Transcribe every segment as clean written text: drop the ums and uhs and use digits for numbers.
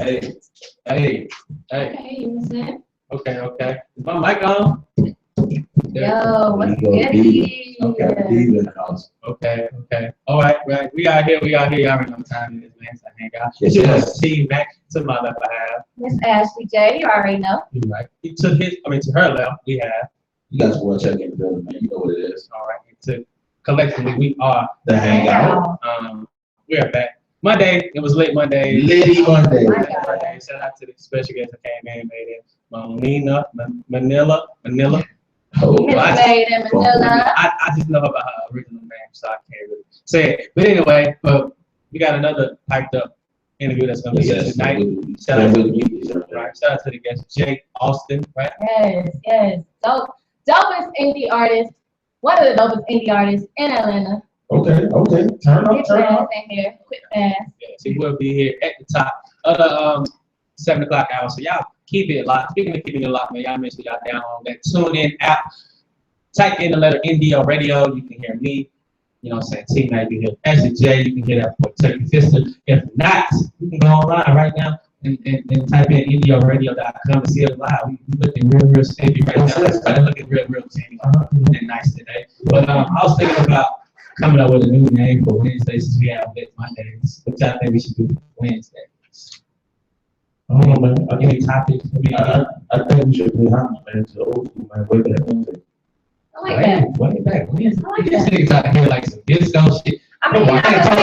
Hey, hey, hey. Hey, listen. Okay. Is my mic on? Yo, what's good? Okay, D's in the house. Okay. All right. We out here. Y'all already know what time it is, man. So hang out. It's your team back to my left. I have. Miss Ashley J, you already know. You right. To her left, we have. You guys want to check in the building, man. You know what it is. All right. Collectively, we are the Hangout. We are back. Monday, it was late Monday. Monday. Shout out to the special guest that came in, made it. Manila. I just know about her original name, so I can't really say it. But anyway, we got another hyped up interview that's going to be here tonight. Shout out to the guest, Jake Alston, right? Yes. Dopest indie artist, one of the dopest indie artists in Atlanta. Okay. Turn up. Here. Quick fast. Yes, he will be here at the top of the 7 o'clock hour. So y'all keep it locked. Speaking of keeping it locked, man, y'all make sure y'all download that TuneIn app. Type in the letter ND on radio. You can hear me. You know what I'm saying? T-Night, you can hear Ashley J. You can hear that for Turkey Sister. If not, you can go online right now and type in indioradio.com to see us live. We looking real steady right now. We're looking real steady and nice today. But I was thinking about coming up with a new name for Wednesday since we have lit Mondays. What y'all think we should do Wednesdays? I don't know, man. I'll give you topics. I think we should do Hangout, man. To the old school, man. Way back Wednesday. I like that. Way back Wednesday. I like These that. niggas out here like some disco shit. I mean, we don't get to have,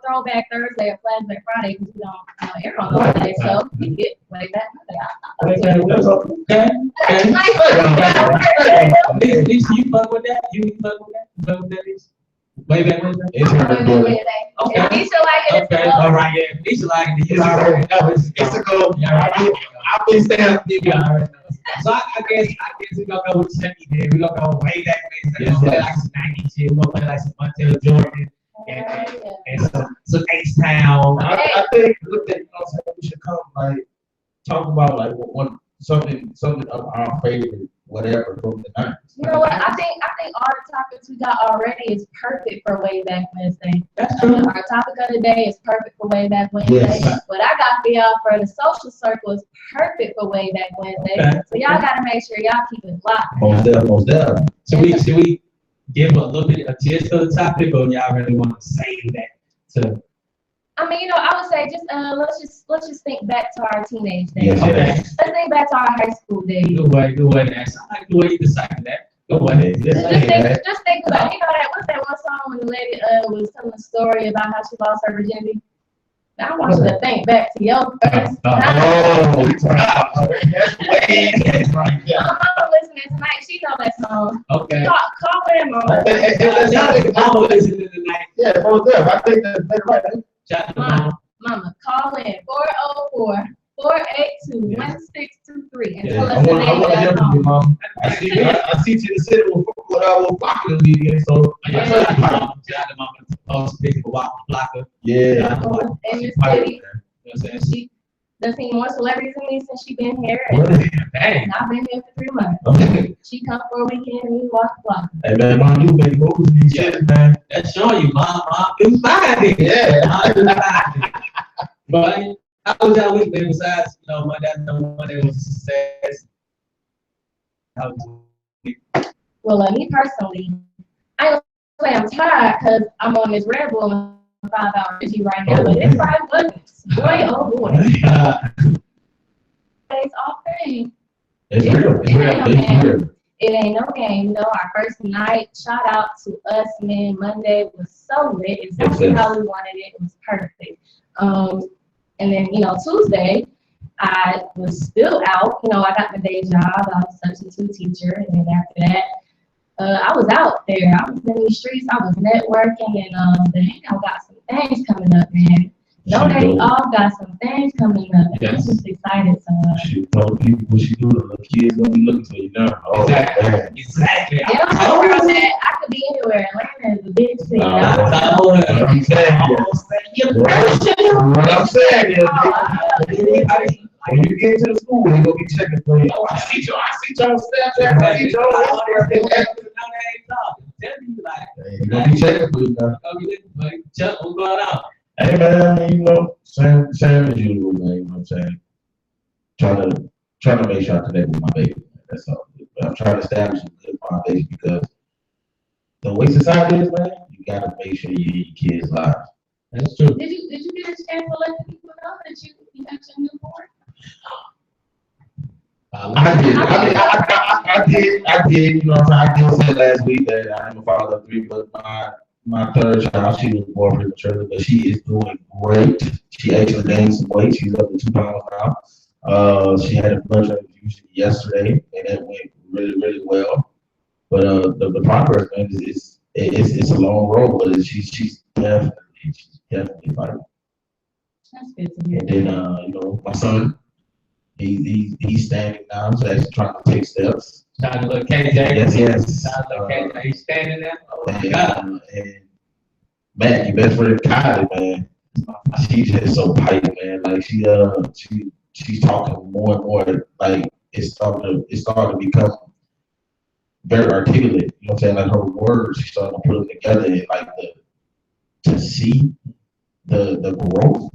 Throwback Thursday or Flashback Friday because we don't air on those days. So we get way back Monday. That's okay. Lisa, you fuck with that? You fuck with that? Way back Wednesday? It's Okay. If Lisa like it, okay. All right, yeah. Lisa like it. You already know. It's a go. I've been saying you already know. So I guess we're gonna go with Chucky there. We're gonna go way back Wednesday. We're gonna play like some 90s shit. We're gonna play like some Montel Jordan and some H-Town. I think we should come talk about something of our favorite whatever from the 90s. You know what? I think all the topics we got already is perfect for way back Wednesday. That's true. Our topic of the day is perfect for way back Wednesday. Yes. What I got for y'all for the social circle is perfect for way back Wednesday. Okay. So y'all gotta make sure y'all keep it locked. Most definitely. Should we give a little bit of gist of the topic, or y'all really want to save that to? I mean, I would say let's just think back to our teenage days. Yes, okay. Let's think back to our high school days. Good way to answer. I like the way you decided that. Good way. Just think about it. You know what's that one song when the lady was telling a story about how she lost her virginity? I want you to think back to your first time. My mama listening tonight. She know that song. Okay. Call in, mama. I'm listening tonight. Yeah, I think that's right. Mama, call in 404-482-1623 and tell us the name of that song. I see you in the city with our Blocker league, so I tell you, mama to post pictures of Blocker. Yeah. In the city, she done seen more celebrities than me since she been here. Dang. I've been here for 3 months. She come for a weekend and we watch Blocker. Hey man, mom, you make moves in these shit, man. That's showing you, mom. You fine it. Yeah. But how was that week, man? Besides, my dad Monday was a success. Well, me personally, I don't say I'm tired because I'm on this Red Bull 5-hour energy right now, but it's 5 buckets. Boy, oh boy. It's all thing. It's real. It ain't no game. Our first night, shout out to us, man. Monday was so lit. Exactly how we wanted it. It was perfect. And then, Tuesday, I was still out. I got my day job. I was a substitute teacher. And then after that, I was out there. I was in the streets. I was networking. And the Hangout got some things coming up, man. They all got some things coming up. And I'm just excited. She told people what she doing. The kids going to be looking for you now. Oh, exactly. Yeah, I could be anywhere. Atlanta is a big city. I'm saying. When you get to the school, they're going to be checking for you. Oh, I see y'all Snapchat. I see y'all. They're going to be checking for you now. What's going on? Hey man, you know, same as usual, man. You know what I'm saying? Trying to make sure I connect with my baby. Man. That's all. But I'm trying to establish a good foundation because the way society is, man, you gotta make sure you hear your kids' lives. That's true. Did you get a chance to let the people know that you got your newborn? I did. You know what I'm saying? I did say last week that I am a father of three, but my third child, she was born prematurely, but she is doing great. She actually gained some weight. She's up to 2 pounds now. She had a blood transfusion yesterday, and it went really, really well. But the progress, man, it's a long road, but she's definitely fighting. That's good to hear. And then you know, my son, he's standing now. He's actually trying to take steps. Shout out to little KJ. Yes. Shout out to KJ. He's standing there. Oh my And, God. and man, your best friend Kylie, man, she's just so tight, man. Like she's talking more and more. Like it's starting to become very articulate. You know what I'm saying? Like her words, she's starting to put them together, and like to see the growth.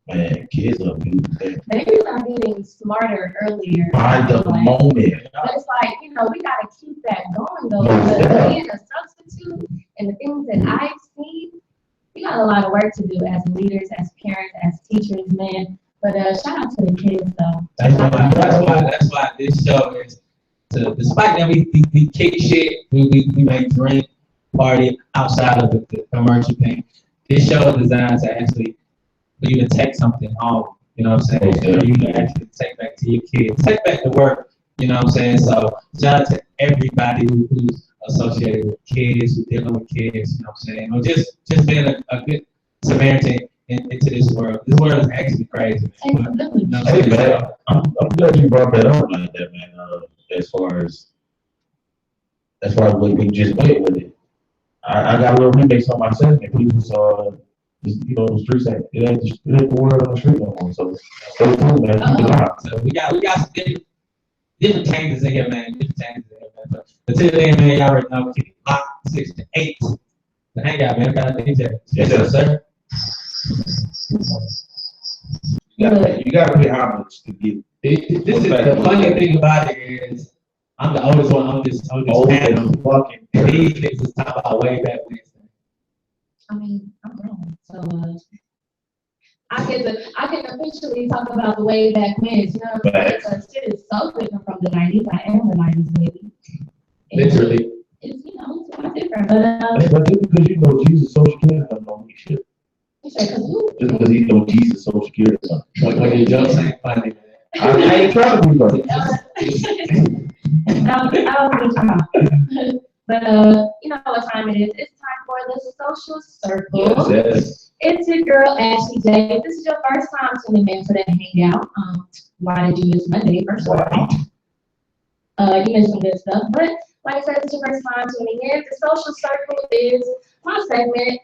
Man, kids are beautiful. Babies are getting smarter earlier. By the moment. But it's like, you know, we got to keep that going, though. Because being a substitute and the things that I've seen, we got a lot of work to do as leaders, as parents, as teachers, man. But shout out to the kids, though. That's why this show is, despite that we kick shit, we make drink, party outside of the commercial thing. This show is designed to actually, for you to take something home, you know what I'm saying? For you to actually take back to your kids, take back to work, you know what I'm saying? So shout out to everybody who's associated with kids, who's dealing with kids, you know what I'm saying? Or just being a good Samaritan into this world. This world is actually crazy, man. You know what I'm Hey saying? man, I'm glad you brought that up like that, man. As far as we just went with it. I got a little remix on myself, and people saw. You know, the streets it ain't the word on the street no more. So stay tuned, man. Keep it live. So we got some different changes in here, man. Different changes in here, man. But until then, man, y'all already know we keep it locked 6 to 8. The Hangout, man. Got a DJ. Yes, sir. You gotta pay homage to get. This is the funny thing about it is I'm the oldest one. I'm just random. Fucking. These niggas is talking about way back when. I mean, I'm grown, so I can officially talk about the way back when. You know what I'm saying? Because shit is so different from the '90s. I am the '90s baby. Literally. It's it's a lot different, but But just because you know Jesus social security don't know shit. Just because you know Jesus social security. When your jokes ain't funny, man. I ain't trying to be funny. But you know what time it is? It's time for the social circle. Yes. It's your girl Ashley J. If this is your first time tuning in to the Hangout, why did you miss Monday? First of all, you missed some good stuff. But like I said, it's your first time tuning in. The social circle is my segment,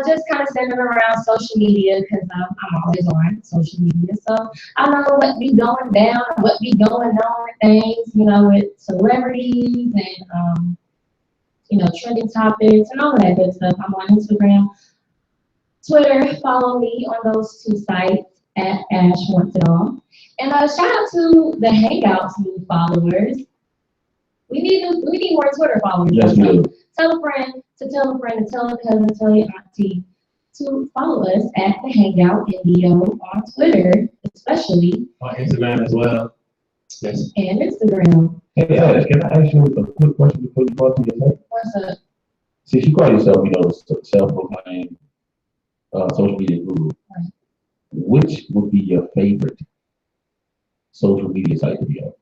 just kind of centered around social media because I'm always on social media. So I know what be going down, what be going on with things, you know, with celebrities and you know, trending topics and all of that good stuff. I'm on Instagram, Twitter. Follow me on those two sites at Ash Wants It All. And shout out to the Hangouts new followers. We need more Twitter followers. Yes, we do. Tell a friend to tell a friend to tell a cousin, tell your auntie to follow us at the Hangout NDO on Twitter, especially On Instagram as well. Yes. and Instagram. Hey, Ash, can I ask you a quick question before you go to your next? What's up? Since you call yourself, you know, self-proclaimed social media guru, Right. which would be your favorite social media site to be on?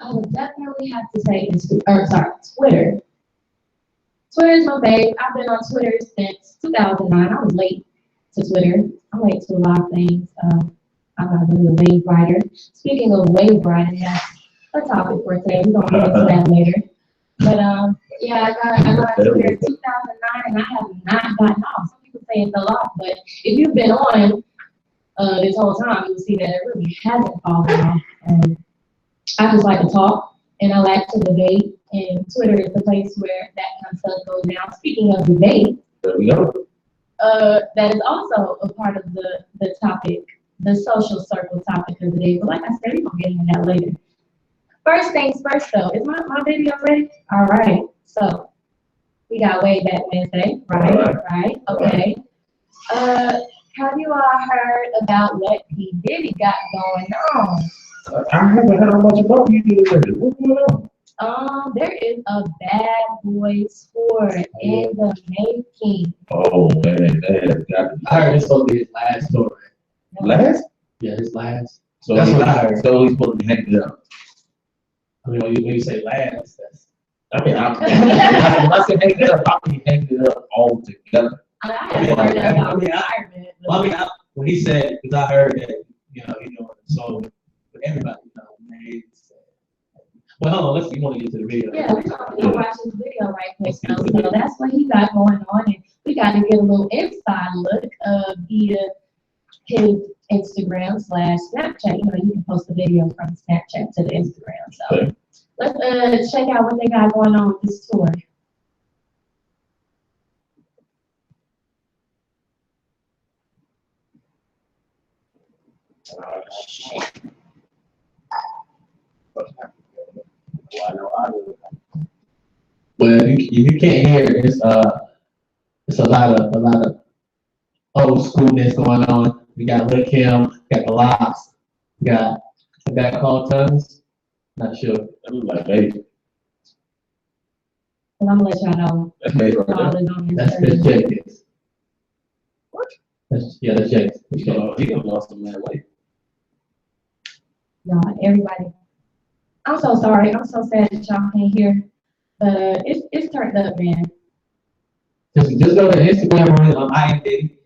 I would definitely have to say Twitter. Twitter is my fave. I've been on Twitter since 2009. I was late to Twitter. I'm late to a lot of things. I'm not really a wave rider. Speaking of wave riding, that's a topic for today. We're gonna get into that later. But yeah, I got Twitter in 2009, and I have not gotten off. Some people say it fell off, but if you've been on this whole time, you'll see that it really hasn't fallen off. I just like to talk, and I like to debate, and Twitter is the place where that kind of stuff goes down. Speaking of debate, There we go. that is also a part of the topic, the social circle topic of the day. But like I said, we're gonna get into that later. First things first though, is my video ready? All right, so we got way back Wednesday, right? Okay. Have you all heard about what P. Diddy got going on? I haven't heard how much about you did already. What's going on? There is a Bad Boy tour in the making. Oh man, that has got to be. I heard this supposed to be his last tour. Last? Yeah, his last. So That's he- what I heard. So he's supposed to be hanging up. I mean, when you say last, that's. I mean, when I say hanging up, I mean hanging up all together. I haven't heard that about I mean, retirement. Well, I mean, when he said, because I heard that, you know, he's doing a song with everybody, you know, man. Well, hold on, you want to get to the video. Yeah, we're gonna watch this video right quick. So that's what he got going on, and we got to get a little inside look via his Instagram/Snapchat. You know, you can post the video from Snapchat to the Instagram. So Okay. let's check out what they got going on with this tour. Well, if you can't hear it, it's a lot of old schoolness going on. We got Lil Kim, got the Locks, we got the back call tongues. Not sure. That looks like baby. Well, I'm gonna let y'all know. That's baby right All there. is on this That's page. Jenkins. What? That's Jenkins. He done lost some man weight. Y'all, everybody. I'm so sorry. I'm so sad that y'all can't hear. But it's turned up, man. Just go to Instagram on IMDb.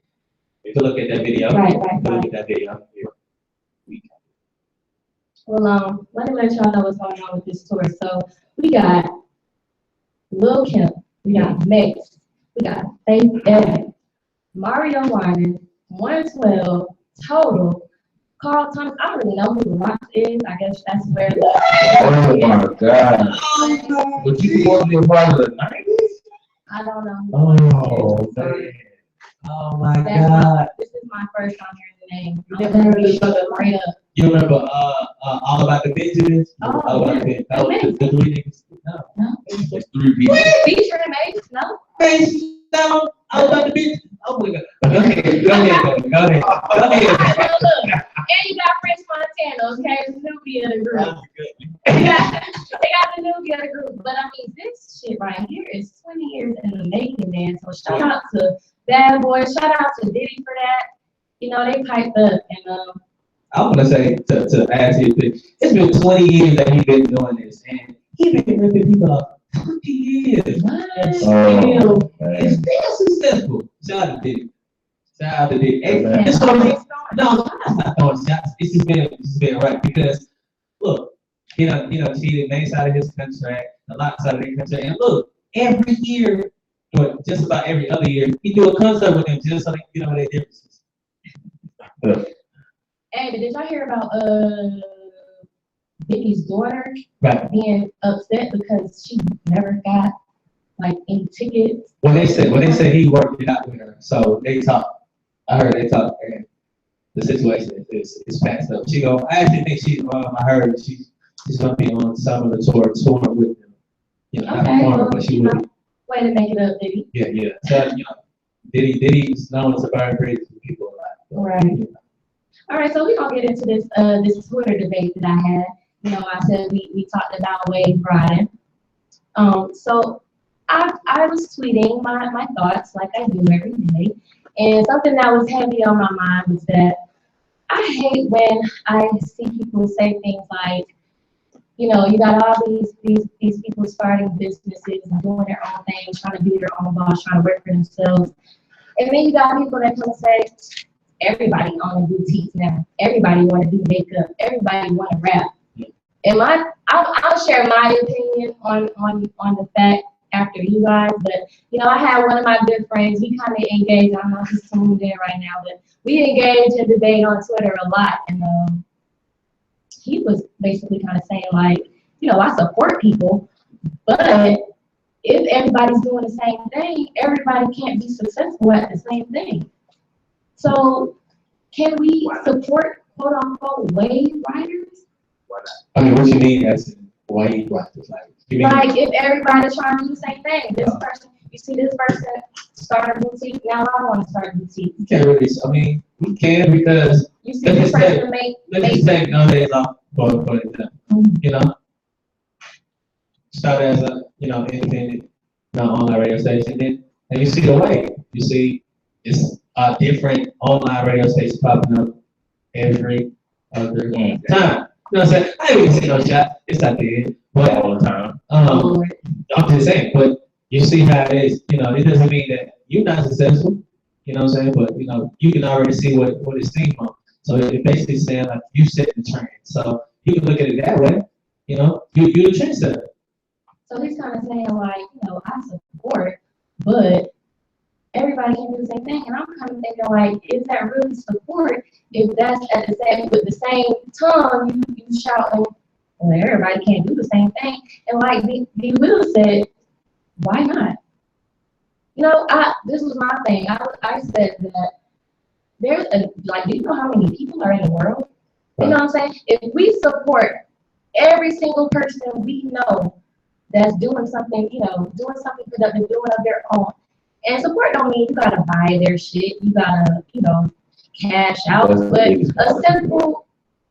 You can look at that video. Right. Look at that video. Well, let me let y'all know what's going on with this tour. So we got Lil Kim, we got Mace, we got Faith Evans, Mario Warner, 112, Total, Carl Thomas. I don't really know who the Rocks is. I guess that's where the Oh my God. But you want to be a part of the 90s? I don't know. Oh, man. Oh my God. This is my first time hearing the name. You never heard of this other Straight up. You remember All About the Benjamins? Oh, All About the Benjamins. That was the three niggas. No. No. It's 3 people. Featuring Mace? No. No, All About the Benjamins. Oh my God. Go ahead. Look, and you got French Montana, okay? The newbie of the group. They got the newbie of the group. But I mean, this shit right here is 20 years in the making, man. So shout out to Bad Boy. Shout out to Diddy for that. You know, they piped up and I want to say to ask you, it's been 20 years that he's been doing this, and he's been ripping people up 20 years. And still, it's still successful. Shout out to Diddy. Shout out to Diddy. Hey, Man. it's what I mean. No, I'm not throwing shots. It's just been right because look, cheated Mace out of his contract, the Locks out of their contract, and look, every year, or just about every other year, he do a concert with them just so they can get over their differences. hey, but did y'all hear about Biggie's daughter Right. being upset because she never got like any tickets? When they said he worked it out with her, so they talked. I heard they talked, and the situation is passed up. I actually think I heard she's gonna be on some of the tour with them. You know, not Okay, performing, well, but she you will. know, way to make it up, Diddy. Yeah. So Diddy's known as a very crazy people a lot. Right. All right, so we're gonna get into this this Twitter debate that I had. You know, I said we talked about Wade Friday. So I was tweeting my thoughts like I do every day, and something that was heavy on my mind was that I hate when I see people say things like, you know, you got all these people starting businesses and doing their own thing, trying to be their own boss, trying to work for themselves, and then you got people that come and say, everybody owning boutiques now. Everybody want to do makeup. Everybody want to rap. And I'll share my opinion on the fact after you guys. But you know, I had one of my good friends. We kind of engaged. I don't know if he's tuned in right now, but we engaged in debate on Twitter a lot. And he was basically kind of saying like, you know, I support people, but if everybody's doing the same thing, everybody can't be successful at the same thing. So can we support quote unquote wave riders? I mean, what you mean as wave riders? Like if everybody's trying to do the same thing, this person, you see this person start a boutique, now I want to start a boutique. You can't really, I mean, we can because you see this person let's just take nowadays off for example. You know, start as a independent, online radio station, and you see the way. You see it's a different online radio station popping up every other time. You know what I'm saying? I ain't even see no shot. It's not there, but all the time. I'm just saying, but you see how it is. It doesn't mean that you're not successful. You know what I'm saying? But you can already see what it's seen from. So it's basically saying like you set the trend. So you can look at it that way. You the trendsetter. So he's kind of saying like, I support, but everybody can do the same thing. And I'm kind of thinking like, is that really support if that's with the same tongue you shouting, well, everybody can't do the same thing. And like D. Will said, why not? This was my thing. I said that there's do you know how many people are in the world? You know what I'm saying? If we support every single person we know that's doing something, doing something productive, doing of their own. And support don't mean you gotta buy their shit, you gotta, cash out. But a simple,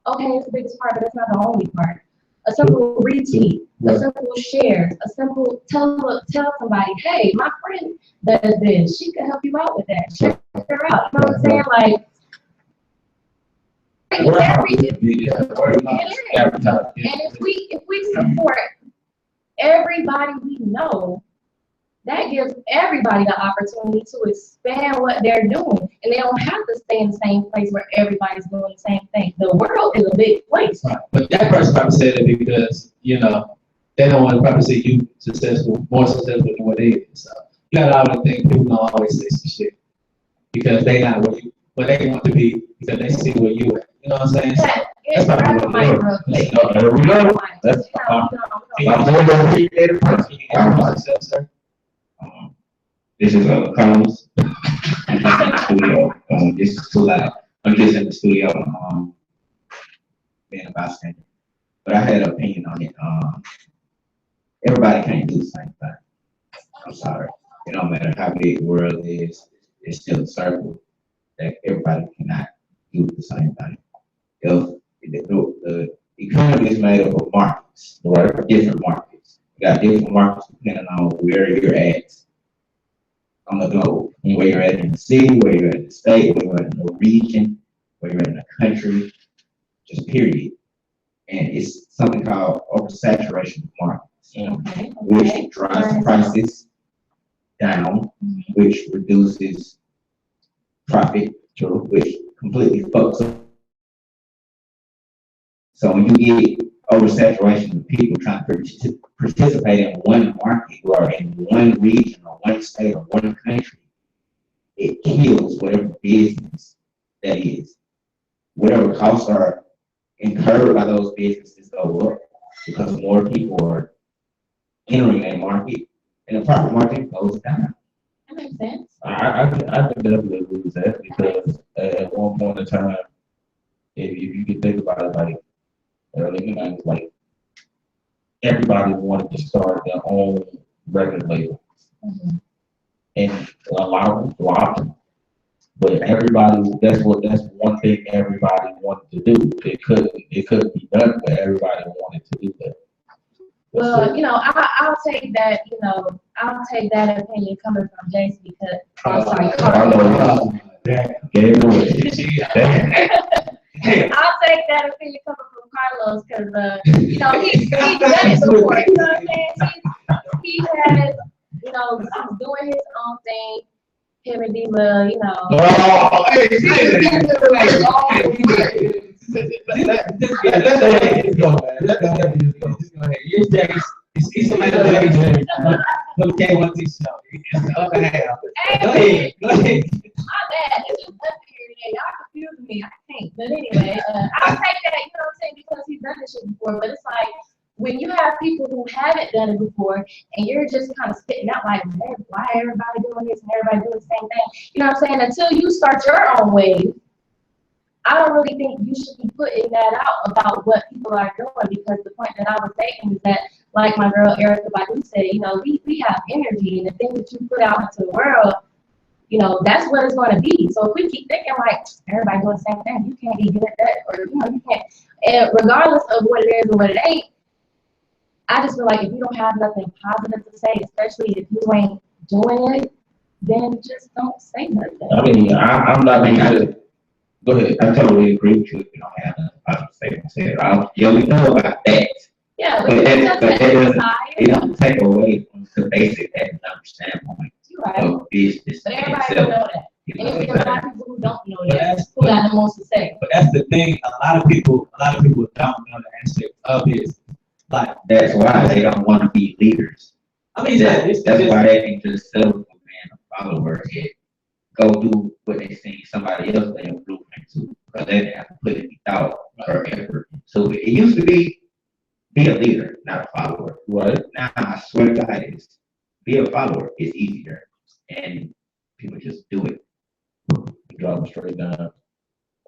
okay, it's the biggest part, but it's not the only part. A simple retweet, a simple share, a simple tell somebody, hey, my friend does this, she can help you out with that. Check her out. You know what I'm saying? Like, and if we support everybody we know, that gives everybody the opportunity to expand what they're doing. And they don't have to stay in the same place where everybody's doing the same thing. The world is a big place. Right. But that person probably said it because, they don't want to probably see you more successful than what they is. So you got to always think people don't always say some shit because they not what they want to be because they see where you at. You know what I'm saying? So that's probably what it is. This is Carlos. Studio. This is too loud. I'm just in the studio, being a bystander. But I had an opinion on it. Everybody can't do the same thing. I'm sorry. It don't matter how big the world is, it's still a circle that everybody cannot do the same thing. If the economy is made up of markets, right? Different markets. You got different markets depending on where you're at on the globe. Where you're at in the city, where you're at in the state, where you're at in the region, where you're in the country, just period. And it's something called oversaturation of markets, which drives prices down, which reduces profit, which completely fucks up. So when you get oversaturation of people trying to participate in one market or in one region or one state or one country, it kills whatever business that is. Whatever costs are incurred by those businesses go up because more people are entering that market, and the profit margin goes down. That makes sense. I can definitely agree with that because at one point in time, if you can think about it, like early in the 90s, like everybody wanted to start their own record label, and a lot of them flopped. But everybody, that's one thing everybody wanted to do. It couldn't be done, but everybody wanted to do that. Well, I'll take that, I'll take that opinion coming from Jason because I'm sorry, Carlos. I'll take that opinion coming from Carlos because he's done it before. You know what I'm saying? He has, he's doing his own thing. Him and D-Will, He's somebody who can't want this show. Go ahead. My bad. It's just up here today. Y'all confusing me. I can't. But anyway, I'll take that, because he's done this shit before. But it's like when you have people who haven't done it before and you're just kind of spitting out like, why everybody doing this and everybody doing the same thing? You know what I'm saying? Until you start your own wave, I don't really think you should be putting that out about what people are doing, because the point that I was making is that, like my girl Erica Badu said, you know, we have energy, and the things that you put out into the world, you know, that's what it's going to be. So if we keep thinking like everybody doing the same thing, you can't be good at that, or you know, you can't. And regardless of what it is and what it ain't, I just feel like if you don't have nothing positive to say, especially if you ain't doing it, then just don't say nothing. I mean, I'm not being go ahead. I totally agree with you. You don't have nothing positive to say. Yeah, we know about that. Yeah, but it doesn't take away from the basic economic standpoint of business. But everybody don't know that. And there's a lot of people who don't know that, who got the most to say. But that's the thing. A lot of people don't know the aspect of it. Like that's why they don't want to be leaders. I mean, that's why they can just sell a follower and go do what they see somebody else they have blueprint to, because they didn't have to put any thought or effort. So it used to be a leader, not a follower. Right now, I swear to God, be a follower is easier, and people just do it. Drop them straight down.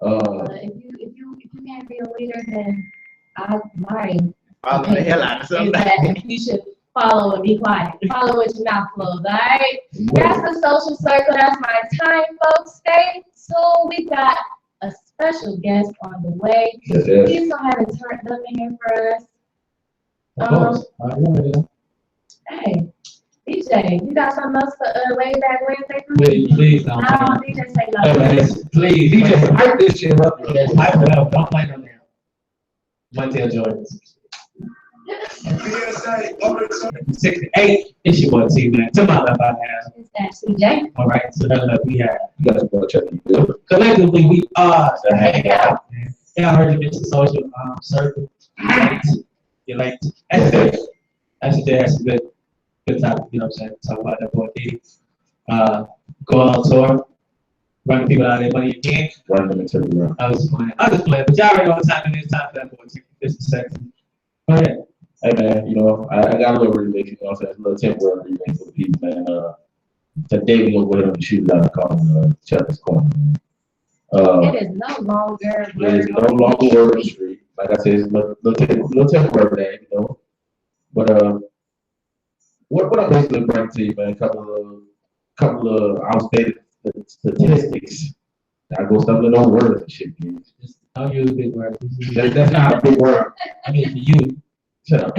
If you can't be a leader, then Follow the hell out of something. You should follow and be quiet. Follow with your mouth closed, all right? That's the social circle. That's my time, folks. Stay tuned. We got a special guest on the way. Yes. Please go ahead and turn them in here for us. Hey, DJ, you got something else for way back Wednesday? Please don't. No, DJ say nothing. Please, DJ, hype this shit up. Hype it up. Don't play no damn. Montel Jordan. 68. It's your boy T, man. To my left, I have. It's Ashley J. All right, so that left we have. You guys go check it. Collectively, we are the Hangout. Yeah, I heard you mention social circle. You like that's good. That's a good topic. You know what I'm saying? Talk about that boy D. Go on tour. Running people out of their money again. Run them into the room. I was playing, but y'all already know what time it is. Time for that boy. 50 seconds. Go ahead. Hey man, you know, I got a little remix, you know what I'm saying? A little temporary remix for the people, man. Today we gonna go ahead and shoot out called Chapter's Corner, man. It is no longer word on the street. Like I said, it's a little temporary day, you know. But what I'm basically bringing to you, man, a couple of outdated statistics. I go stumbling on words and shit, man. Don't use big words. That's not a big word. I mean, for you. Shut up.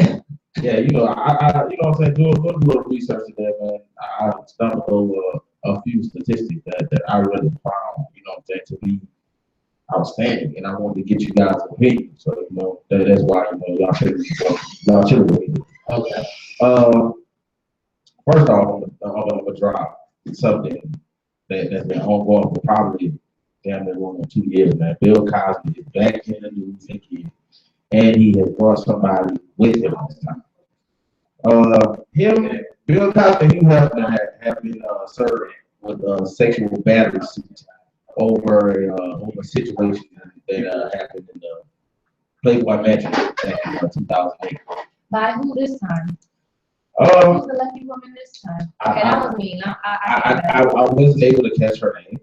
Yeah, you know, I you know what I'm saying, doing a little research today, man. I stumbled over a few statistics that I really found, you know what I'm saying, to be outstanding, and I wanted to get you guys' opinion. So, you know, that's why, you know, y'all should with me. Okay. First off, I'm gonna drop something that's been ongoing for probably damn near going on 2 years, man. Bill Cosby is back in the news again, and he has brought somebody with him this time. Bill Cosby, he have been served with sexual battery suit over a situation that happened in the Playboy Mansion back in 2008. By who this time? Who's the lucky woman this time? Okay, that was me. I wasn't able to catch her name,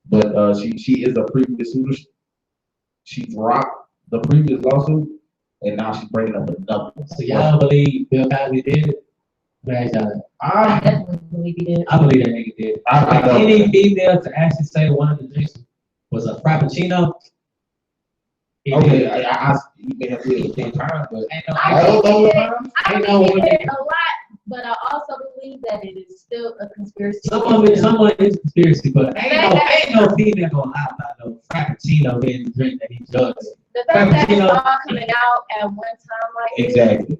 but she is a previous suitor. She dropped the previous lawsuit, and now she's bringing up another one. So y'all believe Bill Cosby did it? I definitely believe he did. I believe that nigga did. Any female to actually say one of the drinks was a frappuccino? Okay, I you may have did it 10 times, but I believe he did a lot, but I also believe that it is still a conspiracy. Someone is a conspiracy, but ain't no female gonna lie about no frappuccino being the drink that he does. The fact that it's all coming out at one time like this. Exactly.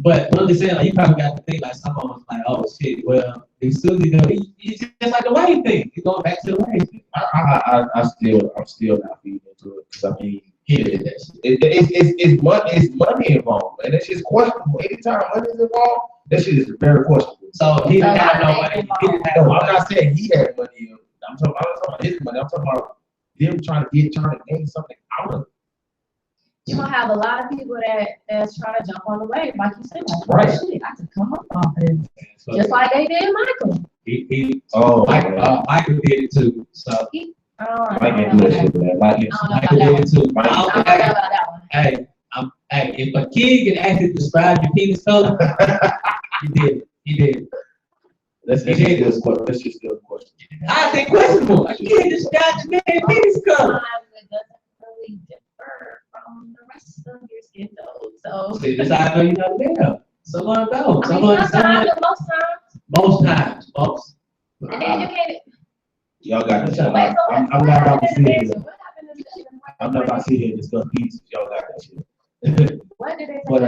But I'm just saying, like, you probably got to think like someone was like, oh shit, well, he's Susie, he's just like the Wayne thing. He's going back to the Wayne thing. I'm still not feeding into it, because I mean, it's money involved, and it's just questionable. Anytime money is involved, that shit is very questionable. So he didn't have no money. I'm not saying he had money. I'm talking about his money. I'm talking about them trying to gain something out of it. you gonna have a lot of people that's trying to jump on the wave, like you said, like, Right. oh, shit, I could come up off it. So Just like they did Michael. Michael did it too. So I don't Mike know ain't do that about shit, man. Mike is. that Michael did it too. one. I don't know about that one. Hey, if a kid can actually describe your penis color, he did it. He did it. Let's just do a question. I think questionable. A kid described the man's penis color. Sometimes it doesn't really differ from the rest of your skin tone. So See, that's how I know you're not there. Someone knows. I mean, sometimes, but Most times. and educated. Y'all got this. I'm Wait, so not about to sit here. what happened in the I'm not about to sit here and discuss pieces. Y'all got that shit. What did they But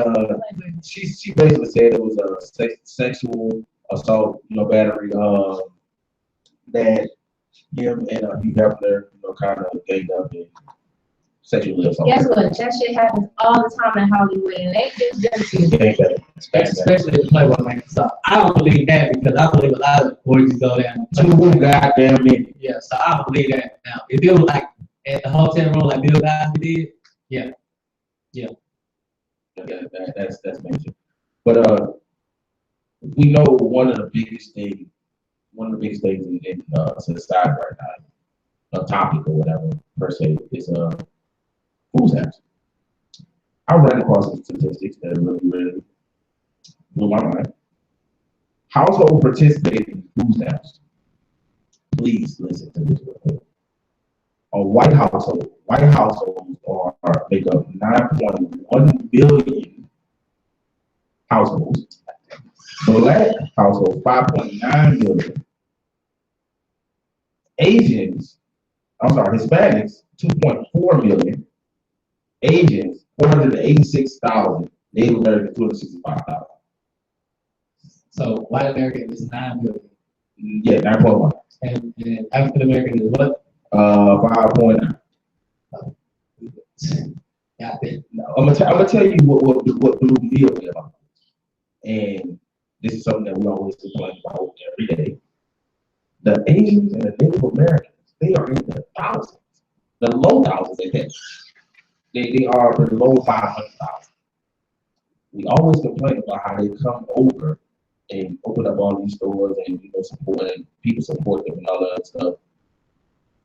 she basically said it was a sexual assault, battery. That him and Hugh Hefner, kind of ganged up and sexually assaulted. Guess what? That shit happens all the time in Hollywood, and they just Especially the Playboy man. So I don't believe that because I believe a lot of orgies go down. Too goddamn many. Yeah, so I don't believe that. Now, if it was like at the hotel room like Bill Cosby did, That's major. But we know one of the biggest things in society right now, a topic or whatever per se, is food stamps. I ran across some statistics that really blew my mind. Household participating in food stamps. Please listen to this real quick. White households make up 9.1 billion households. Black households, 5.9 million. Hispanics, 2.4 million. Asians, 486,000. Native Americans, 265,000. So white American is 9 million. Yeah, 9.1. And African American is what? 5.9. Got it. I'm gonna tell you what blew me away about this. And this is something that we always complain about every day. The Asians and the Native Americans, they are in the thousands, the low thousands they hit. They are below 500,000. We always complain about how they come over and open up all these stores and supporting people support them and all that stuff.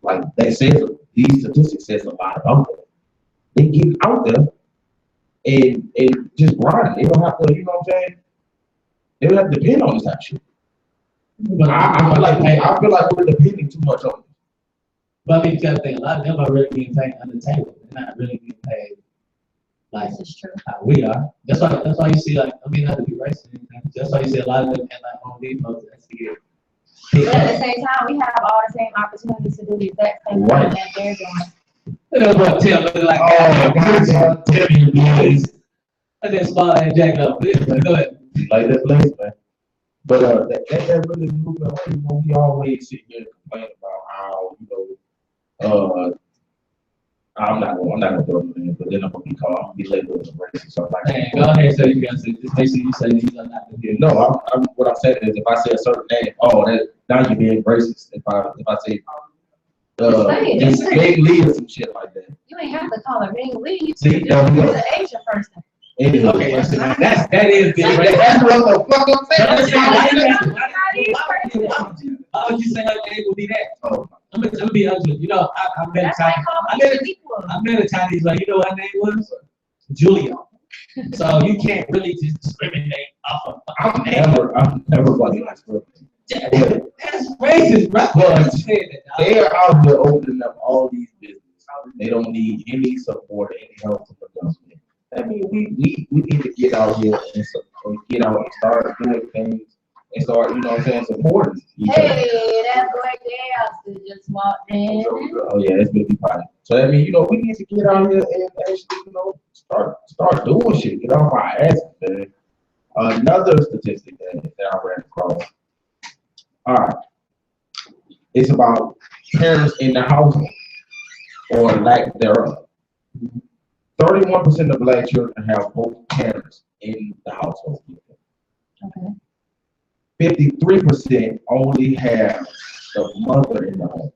Like these statistics says a lot about them. They get out there and just grind. They don't have to, what I'm saying? They don't have to depend on this type of shit. But I feel like we're depending too much on it. But I mean, you gotta think a lot of them are really being paid under the table. They're not really being paid like how we are. That's why you see, like, I mean, not to be racist, that's why you see a lot of them at like Home Depot that's here. But at the same time, we have all the same opportunities to do the exact same thing that they're doing. That's what tell me like, God, tell me, boys. I just small and jack up. Go ahead. Like that place, man. But that really moved on. We always sit here and complain about how, I'm not gonna throw it in, but then I'm gonna be labeled as a racist. So I'm like, go ahead, so you guys just make sure you say these are not here. No, what I'm saying is if I say a certain name, now you're being racist. If I say Big Lee or some shit like that. You ain't have to call her Big Lee. You See, can an Asian person. Okay, that is being racist. That's what the fuck I'm saying. How would you say her name would be that? Oh. I'm gonna be honest with you. I met a Chinese like, you know what her name was? Julio. So you can't really just discriminate off of I'm never like that. That's racist, bro. They are out here opening up all these businesses. They don't need any support, any help from the government. I mean, we need to get out here and start doing things and start, supporting each other. Hey, that's right there. I just walked in. Oh yeah, it's big party. So I mean, we need to get out here and actually, start doing shit. Get off our asses, man. Another statistic that I ran across. All right, it's about parents in the household or lack thereof. 31% of Black children have both parents in the household. Okay. 53% only have the mother in the home.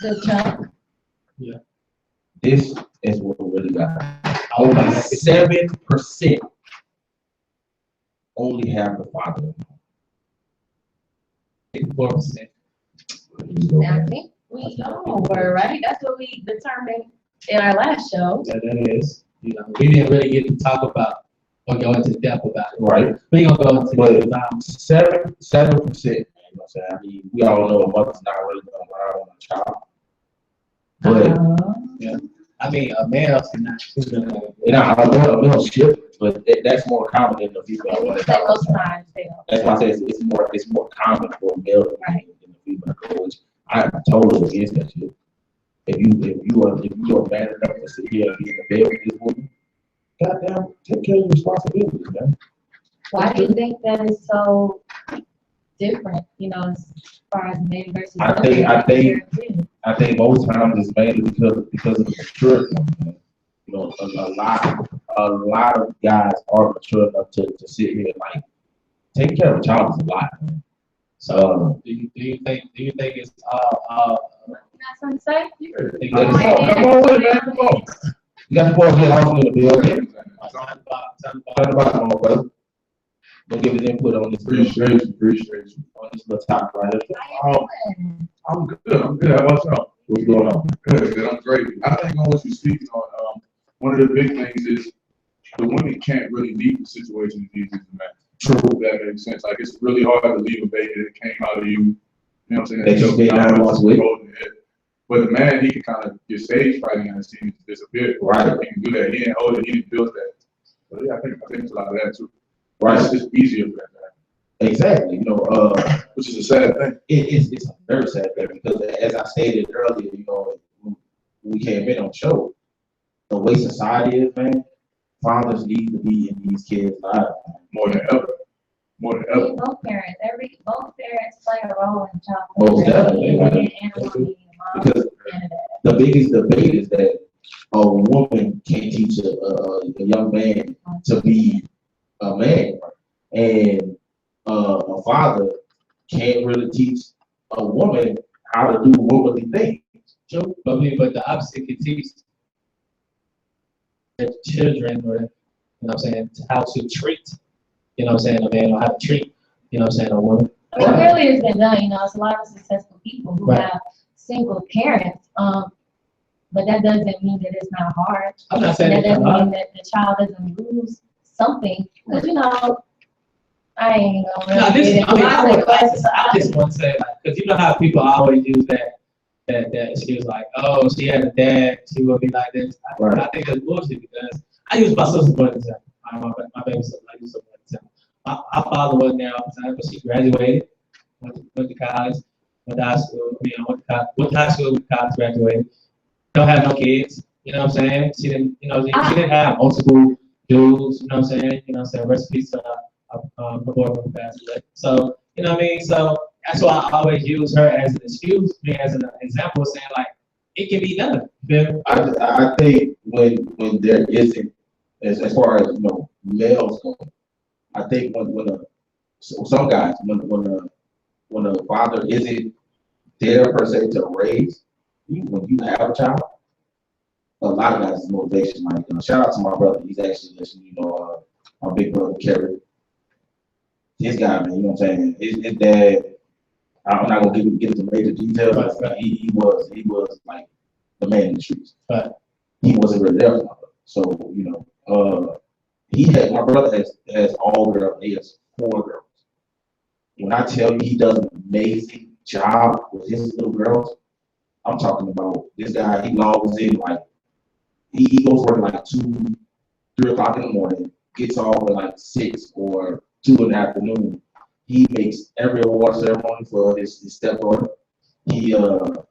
Good chunk. Yeah. This is what really got. Only Only 7% only have the father. 4%. Now, I think we all were, right? That's what we determined in our last show. That is, we didn't really get to talk about or go into depth about it. Right. We gonna go into But it. 7%, you know what I'm saying? I mean, we all know a mother's not really gonna rely on a child. But Yeah. I mean, a male is not choosing. I don't ship, but that's more common than the female. And we say most times they don't. That's why I say it's more common for a male than the female, which I'm totally against that shit. If you are man enough to sit here and be in the bed with this woman, goddamn, take care of your responsibilities, man. Why do you think that is so different, as far as men versus women? I think most times it's mainly because of the maturity. Man. A lot of guys are mature enough to sit here and like taking care of a child is a lot. Man. So do you think it's Got something to say? Come on with it, man. Come on. You got the boys here in the building. Talk about it, brother. Don't give his input on this. Appreciate you. On this little topic right here. I'm good. How about y'all? What's going on? Good. I'm great. I think on what you're speaking on, one of the big things is the women can't really leave the situation as easy as the man. True. That makes sense. Like, it's really hard to leave a baby that came out of you. You know what I'm saying? That you stayed 9 months with. But the man, he can kind of get stage frighting and see him disappear. Right. He can do that. He didn't hold it. He didn't build that. But yeah, I think it's a lot of that too. Right. It's just easier for that to happen. Exactly. Which is a sad thing. It's a very sad thing because as I stated earlier, when we came in on the show, the way society is, man, fathers need to be in these kids' lives, man. More than ever. Both parents play a role in child Most definitely, and because the biggest debate is that a woman can't teach a young man to be a man, and a father can't really teach a woman how to do womanly things. true, but the opposite can teach their children, or how to treat, a man, or how to treat, a woman. I mean, clearly it's been done. It's a lot of successful people who have single parents. But that doesn't mean that it's not hard. I'm not saying that it's doesn't not mean that the child doesn't lose something. Because I ain't gonna No, really get into I just want to say, because you know how people always use that she was like, oh, she had a dad, she would be like this. I think that's bullshit because I use my sister for example. My baby sister, I use her for example. My father wasn't there all the time, but she graduated, went to college, went to high school. Went to high school, went to college, graduated. Don't have no kids. You know what I'm saying? She didn't. She didn't have multiple dudes. You know what I'm saying? Recipes to her boyfriend passed away. So you know what I mean. So that's why I always use her as an excuse, as an example, of saying like it can be done. I think when there isn't, as far as males go, I think when some guys when a father isn't there per se to raise, when you have a child, a lot of guys' motivation. Like, shout out to my brother. He's actually listening. My big brother Kerry. This guy, man. You know what I'm saying? His dad. I'm not gonna get into major details. But he was like the man in the streets. But he wasn't really there for my brother. So my brother has all girls. He has 4 girls. When I tell you he does an amazing job with his little girls, I'm talking about this guy. He logs in like he goes work like 2, 3 o'clock in the morning, gets off at like 6 or 2 in the afternoon. He makes every award ceremony for his stepdaughter. Her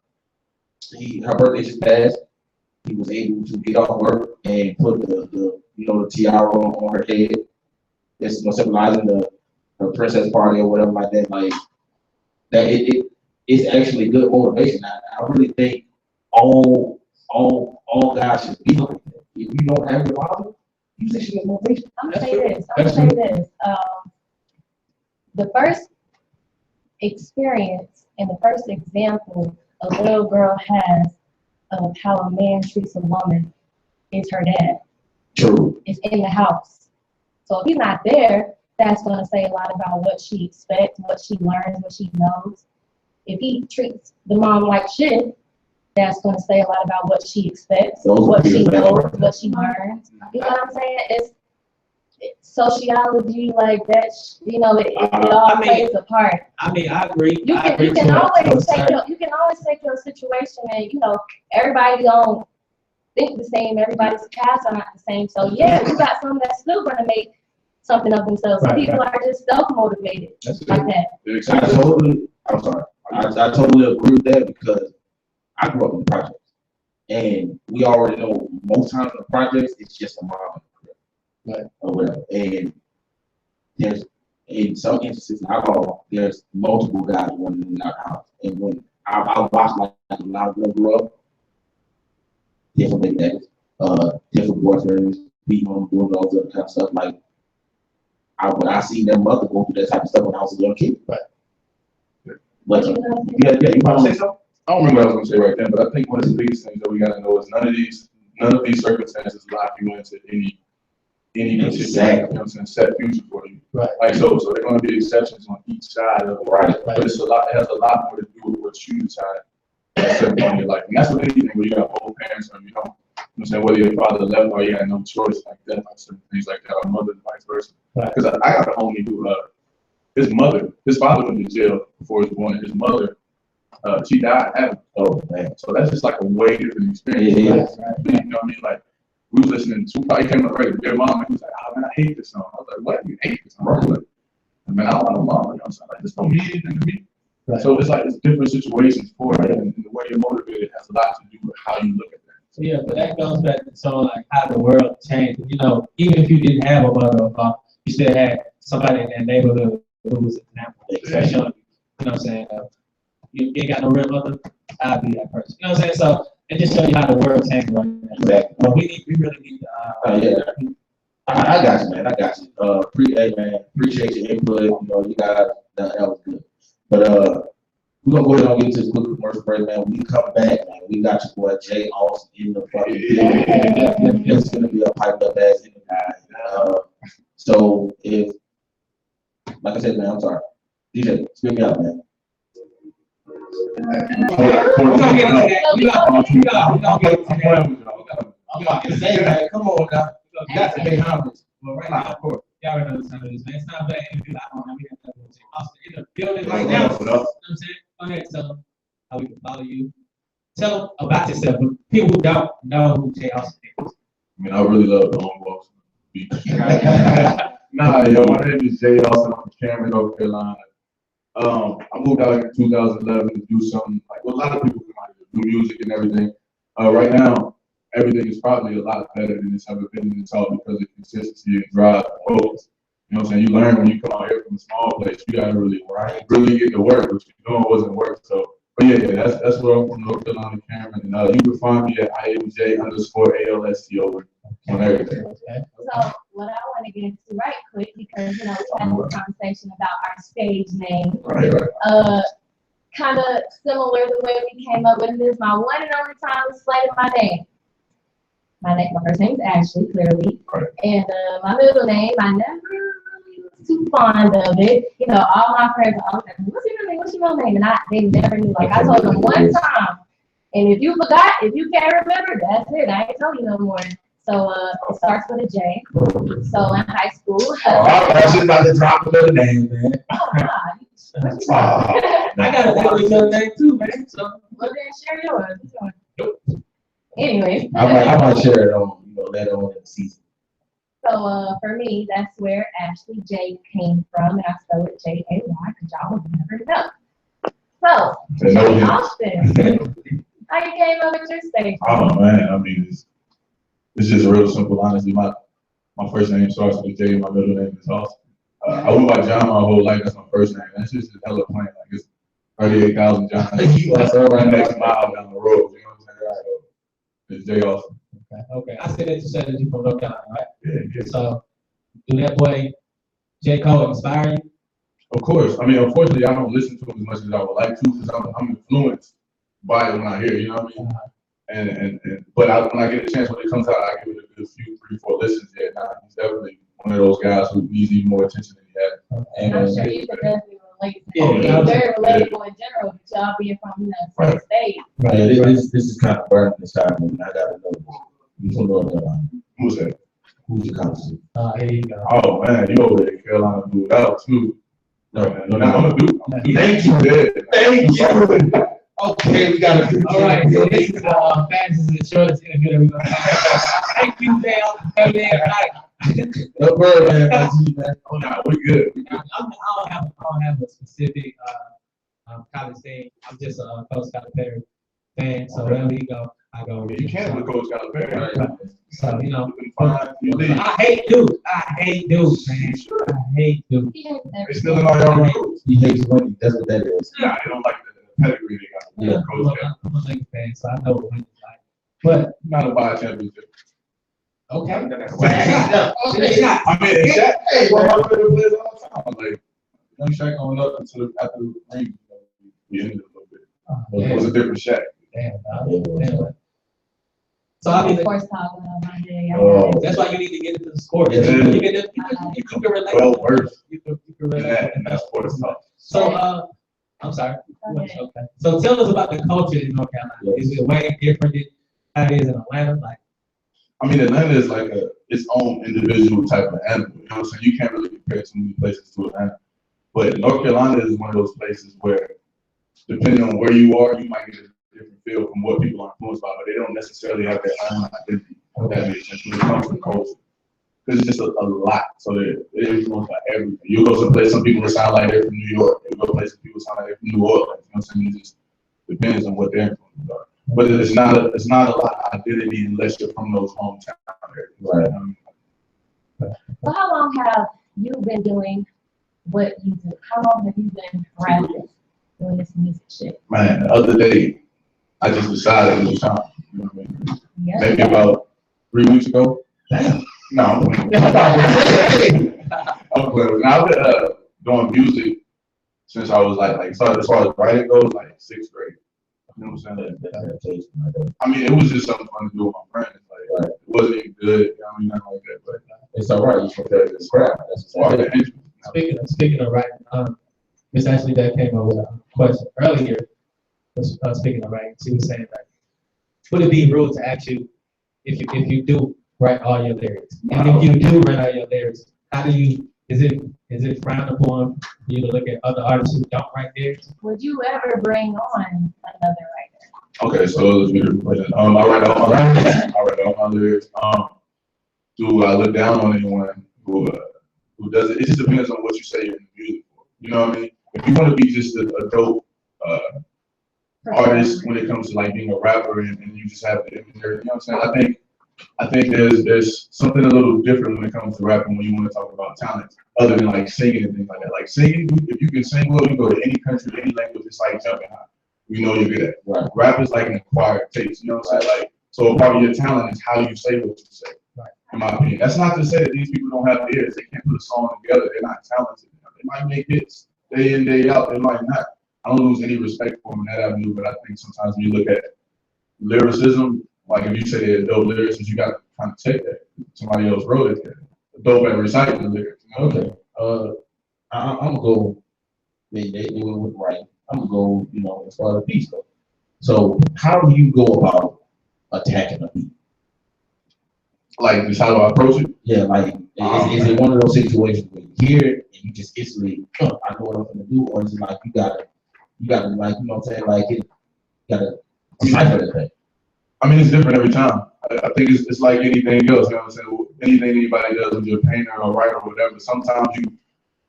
birthday just passed. He was able to get off work and put the tiara on her head. It's symbolizing her princess party or whatever like that. Like that, it's actually good motivation. I really think all guys should be like that. If you don't have your father, you say she has motivation. I'm gonna say this. The first experience and the first example a little girl has of how a man treats a woman is her dad. True. Is in the house. So if he's not there, that's going to say a lot about what she expects, what she learns, what she knows. If he treats the mom like shit, that's going to say a lot about what she expects, what she knows, what she learns. You know what I'm saying? It's sociology, like that. You know, it all plays a part. I mean, I agree. You can always take your situation, and you know everybody don't think the same. Everybody's paths are not the same. So yeah, you got some that's still going to make something of themselves. Some people are just self-motivated like that. I totally agree with that because I grew up in the projects, and we already know most times in the projects it's just a mom, right, or whatever. And there's in some instances, there's multiple guys running in our house, and when I watched like a lot of them grow up, different big dads, different boyfriends, beating on doing all that kind of stuff. Like I seen their mother go through that type of stuff when I was a little kid. Right. But you want to say something? I don't remember what I was going to say right then, but I think one of the biggest things that we got to know is none of these circumstances lock you into any particular, you know what I'm saying, set future for you. Right. Like so there are going to be exceptions on each side of it. Right. But it has a lot more to do with what you decide to set on your life. And that's what anything where you got both parents or you don't. You know what I'm saying, whether your father left or you had no choice, like that, like certain things like that, or mother, vice versa. Because I got a homie who his father went to jail before he was born. His mother, she died having. Oh man! So that's just like a way different experience. Yeah, right. You know what I mean? Like we was listening to Tupac. He came up right, their mom, and he was like, "Oh man, I hate this song." I was like, "What? You hate this song?" I was like, "Man, I don't want a mom." You know what I'm saying? Like this don't mean anything to me. Right. So it's like it's different situations for it, and the way you're motivated has a lot to do with how you look at that. So yeah, but that goes back to so like how the world changed. You know, even if you didn't have a mother or father, you still had somebody in that neighborhood who was an example. You know what I'm saying? You ain't got no real mother, I'll be that person. You know what I'm saying? So it just shows you how the world changed right now. Exactly. But we really need to. I got you, man. I got you. Man, appreciate your input. You know, you guys, that was good. But we're gonna go ahead and get to this quick commercial break, man. When we come back, man, we got your boy Jay Alston in the fucking building. It's gonna be a piped up ass in the guy. So if, like I said, man, I'm sorry. DJ, spit me out, man. We're gonna get into that. We gonna get into that. I'm about to say, man, come on, now. That's a big conference. Well, right now, of course, y'all already know the time of this, man. It's not bad interview. I don't know. We have to Austin in the building right now. You know what I'm saying? Go ahead, tell them how we can follow you. Tell them about yourself. People who don't know who Jay Austin is. I mean, I really love the long walks on the beach. Nah, yo, my name is Jay Alston. I'm from Cameron, North Carolina. I moved out here in 2011 to do something like what a lot of people come out here to do music and everything. Right now, everything is probably a lot better than it's ever been in the talk because of consistency and drive and focus. You know what I'm saying? You learn when you come out here from a small place, you gotta really get to work, which you know it wasn't work. So, but yeah, that's where I'm from, North Carolina, Cameron. And you can find me at IAJ_ALST on everything. So what I want to get into right quick, because you know we had a conversation about our stage name. Right. Kind of similar the way we came up with this. My one and only time to slay my name. My first name is Ashley, clearly. Right. And my middle name, I never really was too fond of it. You know, all my friends are always like, what's your name? What's your real name? And they never knew. Like, I told them one time. And if you forgot, if you can't remember, that's it. I ain't telling you no more. So it starts with a J. So in high school. I was just about to drop another name, man. Oh, God. I got a deal with your name too, man. So Well, then share yours. Nope. Anyway. I might share it on, later on in the season. So for me, that's where Ashley J came from, and I spelled it Jay because y'all would never know. So, Jay Alston, how you came up with your stage? Oh man, I mean it's just real simple. Honestly, my first name starts with J, and my middle name is Alston. I went by John my whole life. That's my first name. That's just a hella plain. Like it's 38,000 John. That's right next mile down the road. You know what I'm saying? So it's Jay Alston. Okay. I said that you said that you from North Carolina, right? Yeah. So do that boy J. Cole inspire you? Of course. I mean, unfortunately, I don't listen to him as much as I would like to because I'm influenced by it when I hear it. You know what I mean? But when I get a chance, when it comes out, I give it a good few, 3-4 listens. Yeah, nah, he's definitely one of those guys who needs even more attention than he had. And I'm sure you could definitely relate. Yeah, It's very relatable in general, but y'all being from, you know, from the state. Right, this is kind of burning inside me. I gotta know. You from North Carolina. Who's that? Who's your cousin? Here you go. Oh man, you over there, Carolina dude out too. No, No, I'm a dude. Thank you. Yeah. Thank you. Okay, we got a All right, so this is fastest and shortest interview that we're gonna have. Thank you, Dale. Come in, right? No word, man. Man. Oh no, we good. I don't have a specific college thing. I'm just a Coach Calipari fan. So wherever you go, I go. You can with Coach Calipari. Right. So you know, You leave. I hate Duke. I hate Duke, man. I hate Duke. It's still in all y'all recruits. He hates money. That's what that is. Nah, they don't like the pedigree they got. Yeah. Coach Cal. I'm a Lakers fan, so I know what winning is like. But Not a buy championship. okay. I mean, Shaq, hey, one of my favorite players all the time. Like, young Shaq going up until after the ring, we ended a little bit. It was a different Shaq. Damn. So I mean, Sports talk my day. that's why you need to get into the sport. Yeah. You can relate. Well versed You can in relate. that sports talk. So I'm sorry. Okay. Okay. So tell us about the culture in North Carolina. Is it way different than how it is in Atlanta? Like, I mean, Atlanta is like its own individual type of animal. You know what I'm saying? You can't really compare too many places to Atlanta. But North Carolina is one of those places where, depending on where you are, you might get a different feel from what people are influenced by, but they don't necessarily have their own identity. If that makes sense when it comes to culture. Because it's just a lot. So they're influenced by everything. You go someplace, some people sound like they're from New York. You go places, people sound like they're from New Orleans. You know what I'm saying? It just depends on what their influences are. But it's not a lot of identity unless you're from those hometown areas. Right. So how long have you been doing what you do? How long have you been rapping, doing this music shit? Man, the other day, I just decided it was time. You know what I mean? Yeah. Maybe about 3 weeks ago. Damn. No, I'm playing. I've been doing music since I was like so as far as writing goes, like 6th grade. You know what I'm saying? I mean, it was just something fun to do with my friends. Like, it wasn't even good. You know what I mean? Nothing like that. But It's all right. You compare it to scrap. That's why what I speaking of writing, Miss Ashley that came up with a question earlier. Speaking of writing, she was saying like, would it be rude to ask you if you do write all your lyrics? And if you do write all your lyrics, how do you? Is it frowned upon for you to look at other artists who don't write lyrics? Would you ever bring on another writer? Okay, so let's get it. I write all my lyrics. Do I look down on anyone who does it? It just depends on what you say you're in the music for. You know what I mean? If you want to be just a dope artist when it comes to like being a rapper and you just have the imagery, you know what I'm saying? I think there's something a little different when it comes to rapping when you want to talk about talent, other than like singing and things like that. Like singing, if you can sing well, you go to any country, any language, it's like jumping high. You know you're good at it. Right. Rap is like an acquired taste. You know what I'm saying? Like, so a part of your talent is how you say what you say. Right. In my opinion, that's not to say that these people don't have ears. They can't put a song together. They're not talented. They might make hits day in, day out. They might not. I don't lose any respect for them in that avenue, but I think sometimes when you look at lyricism, like if you say they're dope lyricists, you got to kind of check that. Somebody else wrote it. Dope at reciting the lyrics. You know? Okay. I'm gonna go. They went with writing. I'm gonna go. You know, as far as the beats go. So how do you go about attacking a beat? Like just how do I approach it? Yeah, like is it one of those situations where you hear it and you just instantly, I know what I'm gonna do, or is it like you gotta like, you know what I'm saying, like you gotta decipher the thing? I mean, it's different every time. I think it's like anything else. You know what I'm saying? Anything anybody does, when you're a painter or a writer or whatever, sometimes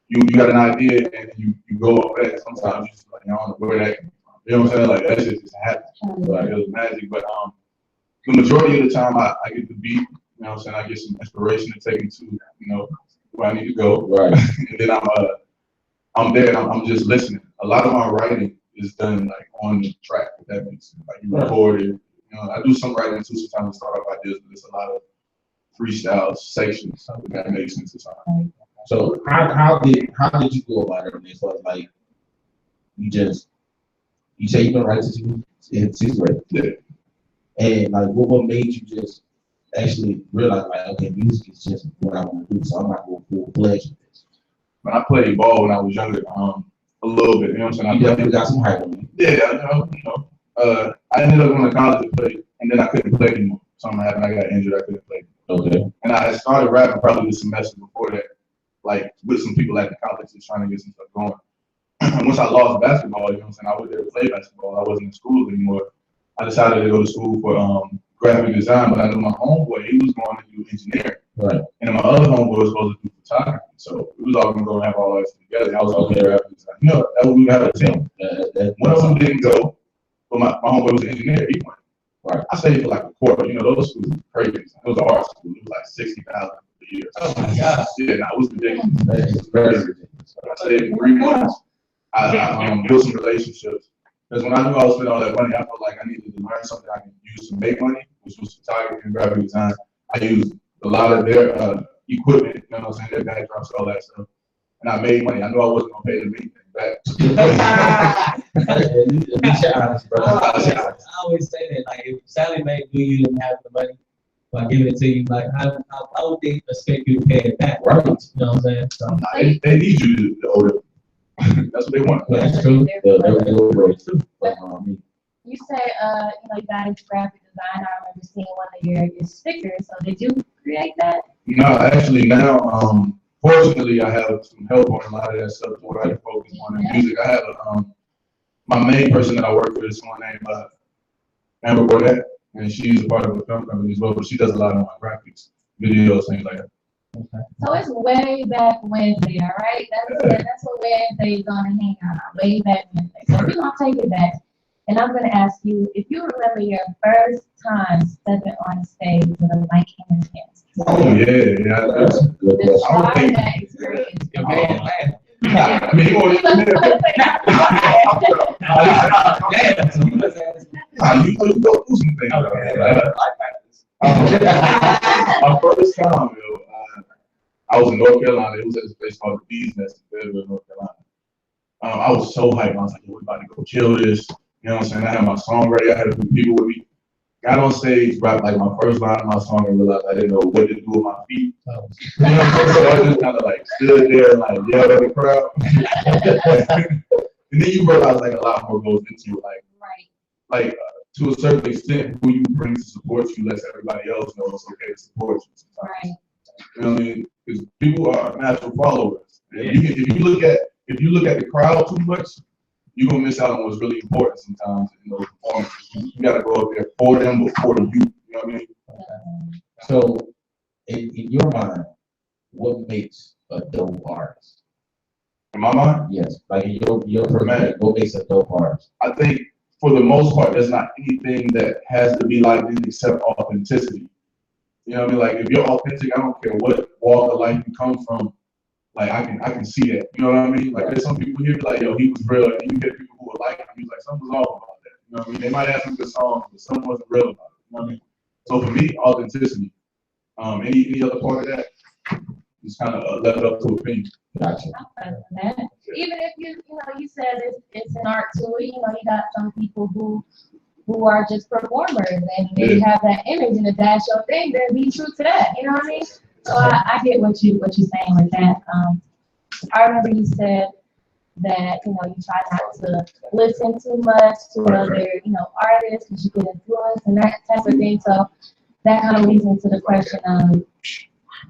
you got an idea and you go up with it. Sometimes you just like, I don't know where that came from. You know what I'm saying? Like that shit just happened. Like it was magic. But the majority of the time I get the beat, you know what I'm saying? I get some inspiration to take me to, you know, where I need to go. Right. And then I'm there and I'm just listening. A lot of my writing is done like on the track, if that makes sense. Like you record it. You know, I do some writing too sometimes to start off ideas, but it's a lot of freestyle sections, if that makes sense. So how did you go about it? As far as like you say you've been writing since you in 6th grade. Yeah. And like, what made you just actually realize, like, okay, music is just what I want to do, so I'm not going full fledged with this. When I played ball when I was younger, a little bit, you know what I'm saying? I definitely got some hype on you. Yeah, I ended up going to college to play, and then I couldn't play anymore. Something happened, I got injured, I couldn't play. Okay. And I had started rapping probably the semester before that, like with some people at the college just trying to get some stuff going. Once I lost basketball, you know what I'm saying, I went there to play basketball. I wasn't in school anymore. I decided to go to school for graphic design, but I knew my homeboy, he was going to do engineering. Right. And then my other homeboy was supposed to do photography. So we was all going to go and have all that together. I was okay graphic design. You know, that we would have a team. One of them didn't go, but my homeboy was an engineer. He went. Right. I stayed for like a quarter. You know, those schools were crazy. It was an art school. It was like 60,000 a year. Oh my God. Yeah, no, it was ridiculous. It was very ridiculous. I stayed for 3 months. I built some relationships. Because when I knew I was spending all that money, I felt like I needed to learn something I could use to make money, which was photography and graphic design. I used a lot of their equipment, you know what I'm saying, their backdrops, all that stuff. And I made money. I knew I wasn't going to pay them anything back. I always say that, like, if Sally Mae knew you didn't have the money by giving it to you, like, I would think expect you to pay it back. Right. You know what I'm saying? So, They need you to owe them. That's what they want. that's true. You say, you got into graphic design. I remember seeing one of your stickers. So did you create that? No, actually now, fortunately, I have some help on a lot of that stuff where I can focus on the music. I have my main person that I work with is someone named Amber Burnett, and she's a part of a film company as well, but she does a lot of my graphics, videos, things like that. Okay. So it's way back Wednesday, all right? That's what Wednesday is on the Hangout, way back Wednesday. So we're going to take it back. And I'm going to ask you, if you remember your first time stepping on the stage with a mic in your hands. Oh, yeah. Describe that experience. I mean, you want to go do some things. My first time, I was in North Carolina. It was at this place called the Bees Nest in Fayetteville, North Carolina. I was so hyped. I was like, we're about to go kill this. You know what I'm saying? I had my song ready. I had a few people with me. Got on stage, rapped like my first line of my song, and realized I didn't know what to do with my feet. You know what I'm saying? So I just kind of like stood there and like yelled at the crowd. And then you realize like a lot more goes into it. Like to a certain extent, who you bring to support you lets everybody else know it's okay to support you sometimes. Right. You know what I mean? Because people are natural followers. If you look at the crowd too much, you're gonna miss out on what's really important sometimes in those performances. You gotta go up there for them before you. You know what I mean? So, in your mind, what makes a dope artist? In my mind, Yes, like in your perspective, what makes a dope artist? I think for the most part, there's not anything that has to be like this except authenticity. You know what I mean? Like if you're authentic, I don't care what walk of life you come from. Like I can see that. You know what I mean? Like there's some people here like, yo, he was real, and you get people who are like him. He's like, something was off about that. You know what I mean? They might have some good songs, but something wasn't real about it. You know what I mean? So for me, authenticity. Any other part of that, just kind of left it up to opinion. Gotcha. Even if you said it's an art to it. You got some people who are just performers and they have that image, and if that's your thing, then be true to that. You know what I mean? So I get what you're saying with that. I remember you said that you try not to listen too much to other artists because you get influenced and that type of thing. So that kind of leads into the question of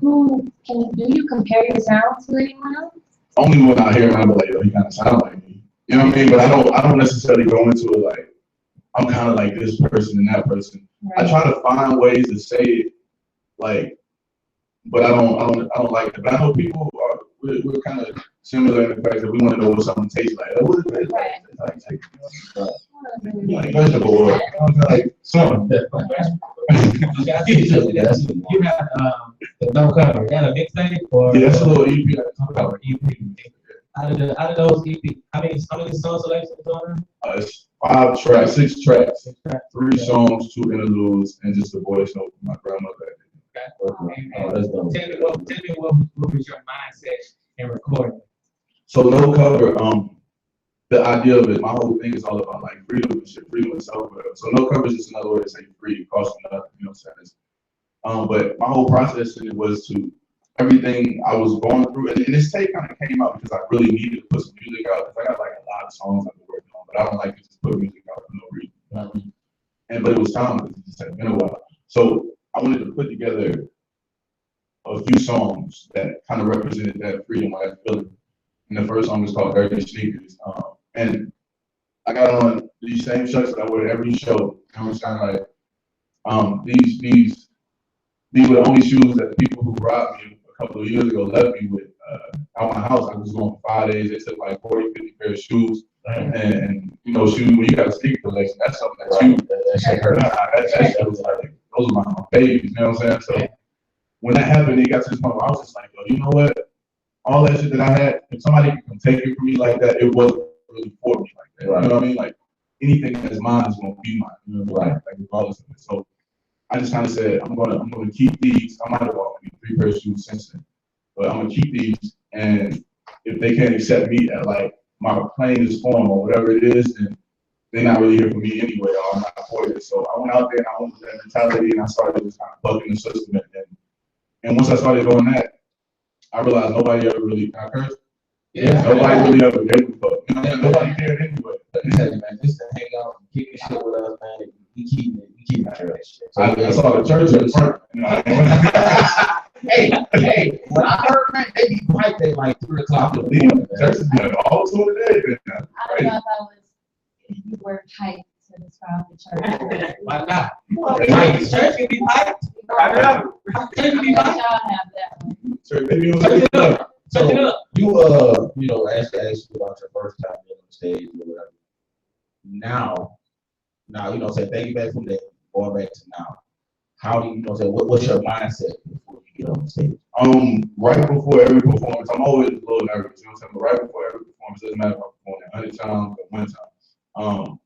do you compare your sound to anyone else? Only when I hear him, I'm like, yo, he kind of sound like me. You know what I mean? But I don't necessarily go into it like I'm kind of like this person and that person. Right. I try to find ways to say it like, but I don't like it. But I know people we're kind of similar in the fact that we want to know what something tastes like. What does it taste like? It's like vegetable or like something. You have the No Cover. Is that a mixtape or? Yeah, that's a little EP. No Cover EP. Out of those EP, how many song selections on there? It's 6 tracks, 3 songs, 2 interludes, and just a voice note from my grandmother. Tell me what was your mindset in recording? So No Cover, the idea of it, my whole thing is all about like freedom and shit, freedom and self-will. So no coverage is another way to say free, it costs you nothing, you know what I'm saying? But my whole process in it was to everything I was going through, and this tape kind of came out because I really needed to put some music out because I got like a lot of songs I've been working on, but I don't like to just put music out for no reason. You know what I mean? But it was time because it just had been a while. So I wanted to put together a few songs that kind of represented that freedom, that feeling. And the first song was called Dirty Sneakers. And I got on these same shirts that I wear every show. I was kind of like, these were the only shoes that the people who robbed me a couple of years ago left me with out my house. I was going for 5 days. They took like 40, 50 pair of shoes. And you know, shoes, when you got a sneaker collection, that's something that you, that was like, those are my babies, you know what I'm saying? So when that happened, it got to this point where I was just like, yo, you know what? All that shit that I had, if somebody can take it from me like that, it wasn't really for me like that. Right. You know what I mean? Like anything that's mine is gonna be mine. You know what I mean? Like regardless of it. So I just kind of said, I'm gonna keep these. I might have bought maybe 3 pairs of shoes since then, but I'm gonna keep these. And if they can't accept me at like my plainest form or whatever it is, then they're not really here for me anyway, or I'm not for it. So I went out there and I went with that mentality, and I started just kind of bucking the system. And once I started doing that, I realized nobody ever really got cursed. Yeah. Nobody really ever gave a fuck. You know, nobody cared anyway. Let me tell you, man, just to hang out and kick shit with us, man. We keep that shit. So I saw the church in front. You know, hey, when I heard that, they be right there like 3 o'clock in the morning. Church is doing all 2 a day. I don't know if you were hyped to describe the church. Why not? Church can be hyped. Church can be hyped. Y'all have that one. Church, maybe it was Church it up. So Church it up. you know, asked you about your first time being on stage or whatever. Now, you know, say thank you back from there, going back to now. How do you know? Say what's your mindset before you get on the stage? Right before every performance, I'm always a little nervous. You know what I'm saying? But right before every performance, doesn't matter if I perform 100 times or 1 time.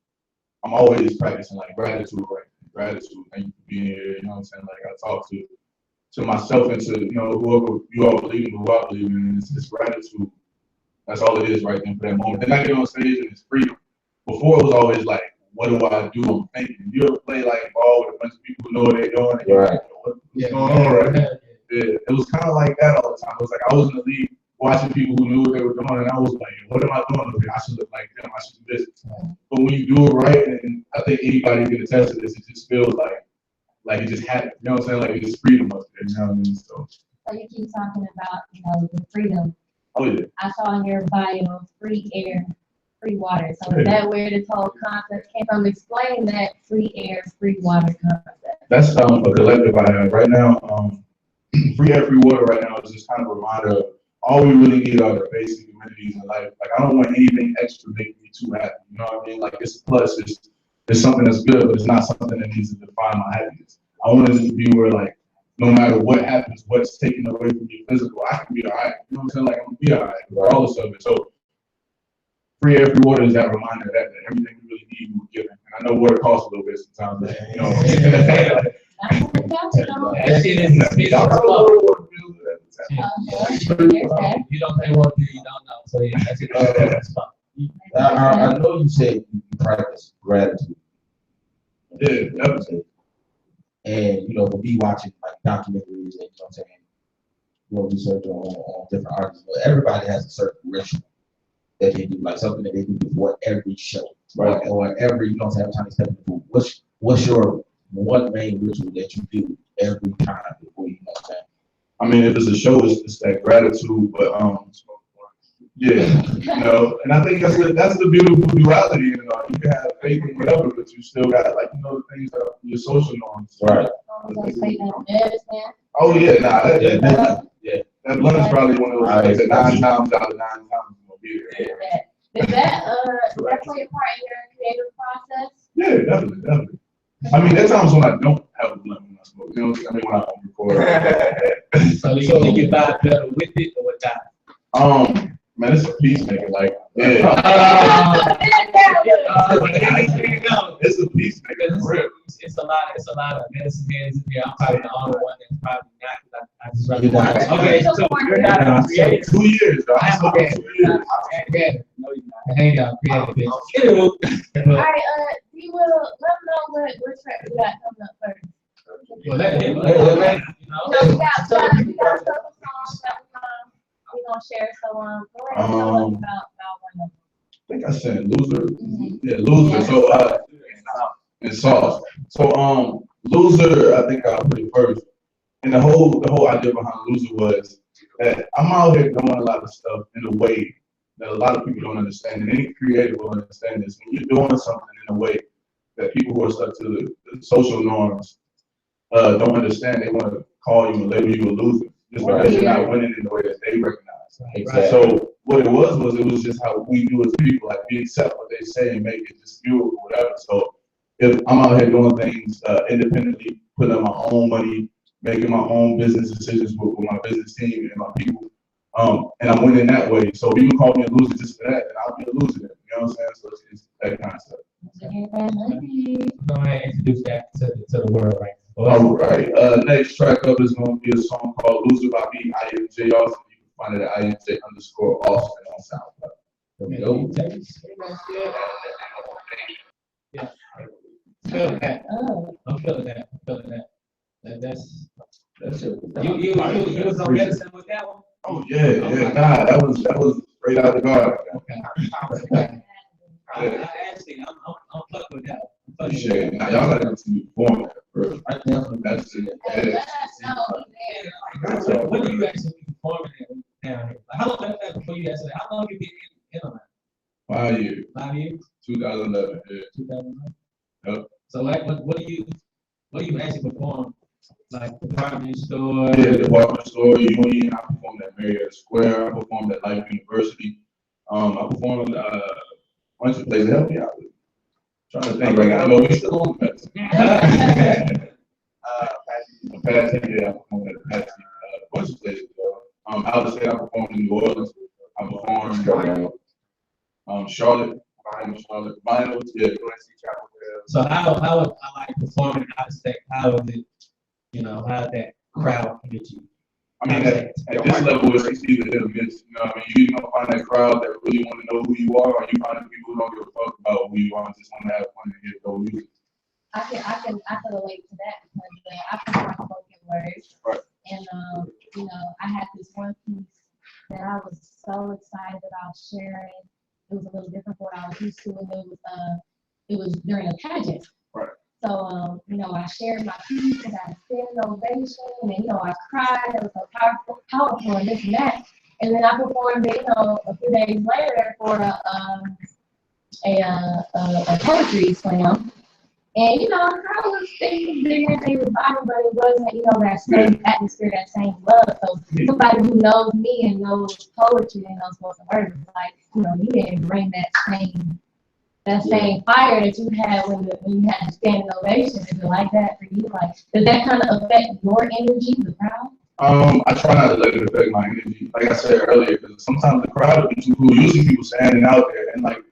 I'm always practicing like gratitude, right? Gratitude. Thank you for being here. You know what I'm saying? Like I talk to myself and to, you know, whoever you all believe in, who I believe in. It's just gratitude. That's all it is right then for that moment. Then I get on stage and it's freedom. Before it was always like, what do I do? I'm thinking. You ever play like ball with a bunch of people who know what they're doing? And Right. Like, what's going on right now? Yeah. It was kind of like that all the time. It was like I was in the league watching people who knew what they were doing, and I was like, what am I doing? I should look like them. I should do this. But when you do it right, and I think anybody can attest to this, it just feels like it just happened. You know what I'm saying? Like it's just freedom up there. You know what I mean? So you keep talking about, you know, the freedom. Oh yeah. I saw in your bio, free air, free water. So is that where this whole concept came from? Explain that free air, free water concept. That's a collective I have right now. Free air, free water right now is just kind of a reminder of all we really need are the basic amenities in life. Like I don't want anything extra making me too happy. You know what I mean? Like it's a plus. It's something that's good, but it's not something that needs to define my happiness. I want it to be where like no matter what happens, what's taken away from your physical, I can be all right. You know what I'm saying? Like I'm gonna be all right regardless of it. So free air, free water is that reminder that everything we really need we're given. And I know water costs a little bit sometimes, but you know. That shit is You don't pay one bill, you don't know. So yeah, that's it. That's fine. I know you said you practice gratitude. Yeah, definitely. And you know, for me watching like documentaries and you know what I'm saying, research on different artists, but everybody has a certain ritual that they do, like something that they do before every show, right? Or every, you know what I'm saying, every time they step in the booth. What's your one main ritual that you do every time before you know what I'm saying? I mean, if it's a show, it's that gratitude, but yeah, you know, and I think that's the beautiful duality. You know, you can have faith in whatever, but you still got like the things that are your social norms. Right. Oh yeah, that blunt is probably one of those things that 9 times out of 9 times will be there. Does that play a part in your creative process? Yeah, definitely. I mean, there's times when I don't have a blunt when I smoke. You know, I mean, when I record. So you think you vibe better with it or without? Man, it's a peacemaker. Like, yeah. It's It's a peacemaker. For real. it's a lot of medicine heads in here. I'm probably the only one that's probably not. 'Cause I just You're not. okay, so you're not a creative. 2 years, though. I'm okay. No, you're not. No, you're not. Hangout, creative bitch. Ew. Alright, we will let them know what track we got coming up first. Well, let him, You you know, know. we got a couple songs that we gonna share, so go ahead and tell us about one of them. I think I said Loser. Mhm. Yeah, Loser. So, and Sauce. So, Loser, I think I'll put it first. And the whole idea behind Loser was that I'm out here doing a lot of stuff in a way that a lot of people don't understand. And any creative will understand this. When you're doing something in a way that people who are stuck to the social norms don't understand, they want to call you and label you a loser just because you're not winning in the way that they recognize. Exactly. So what it was just how we do as people, like we accept what they say and make it just beautiful, whatever. So if I'm out here doing things independently, putting up my own money, making my own business decisions with my business team and my people, and I'm winning that way. So if you can call me a loser just for that, then I'll be a loser. You know what I'm saying? So it's that kind of stuff. Go ahead and introduce that to the world right now. All right. Next track up is going to be a song called Loser by me, INJ Alston. You can find it at INJ_Alston on SoundCloud. There we go. Yeah. Feel that. Oh. I'm feeling that. That's it. you was on medicine with that one? Oh yeah. Nah, that was straight out the garden. Okay. I actually I'm fucking with that. Appreciate it. Now y'all gotta come to me perform that first. I definitely that's it. Let us know. So when do you actually be performing it down here? Like, how long before you actually? How long you been in Atlanta? 5 years. 5 years? 2011. Yeah. 2011. Yep. So like, what do you actually perform? Like department store? Yeah, department store, Union. I performed at Marietta Square. I performed at Life University. I performed a bunch of places. Help me out with. Trying to think right now. I know we still on the Pepsi. Pepsi, yeah, I performed at Pepsi. A bunch of places. Out of state, I performed in New Orleans. I performed Charlotte. Vinyl, yeah. So how I like performing out of state? How is it? You know, how that crowd get you? I mean, at this level, it's either hit or miss. You know what I mean? You gonna find that crowd that really want to know who you are, or you find the people who don't give a fuck about who you are and just want to have fun and get dope music. I can relate to that because I perform spoken words. Right. And you know, I had this one piece that I was so excited about sharing. It was a little different from what I was used to, and it was during a pageant. Right. So you know, I shared my piece and I standing ovation, and you know, I cried. It was so powerful, and this and that. And then I performed it, you know, a few days later for a poetry slam. And you know, the crowd was thinking they was vibing, but it wasn't, you know, that same atmosphere, that same love. So somebody who knows me and knows poetry and knows spoken words is like, you know, you didn't bring that same fire that you had when you had the standing ovation. Is it like that for you? Like, does that kind of affect your energy, the crowd? I try not to let it affect my energy. Like I said earlier, because sometimes the crowd will be too cool. Usually people standing out there and like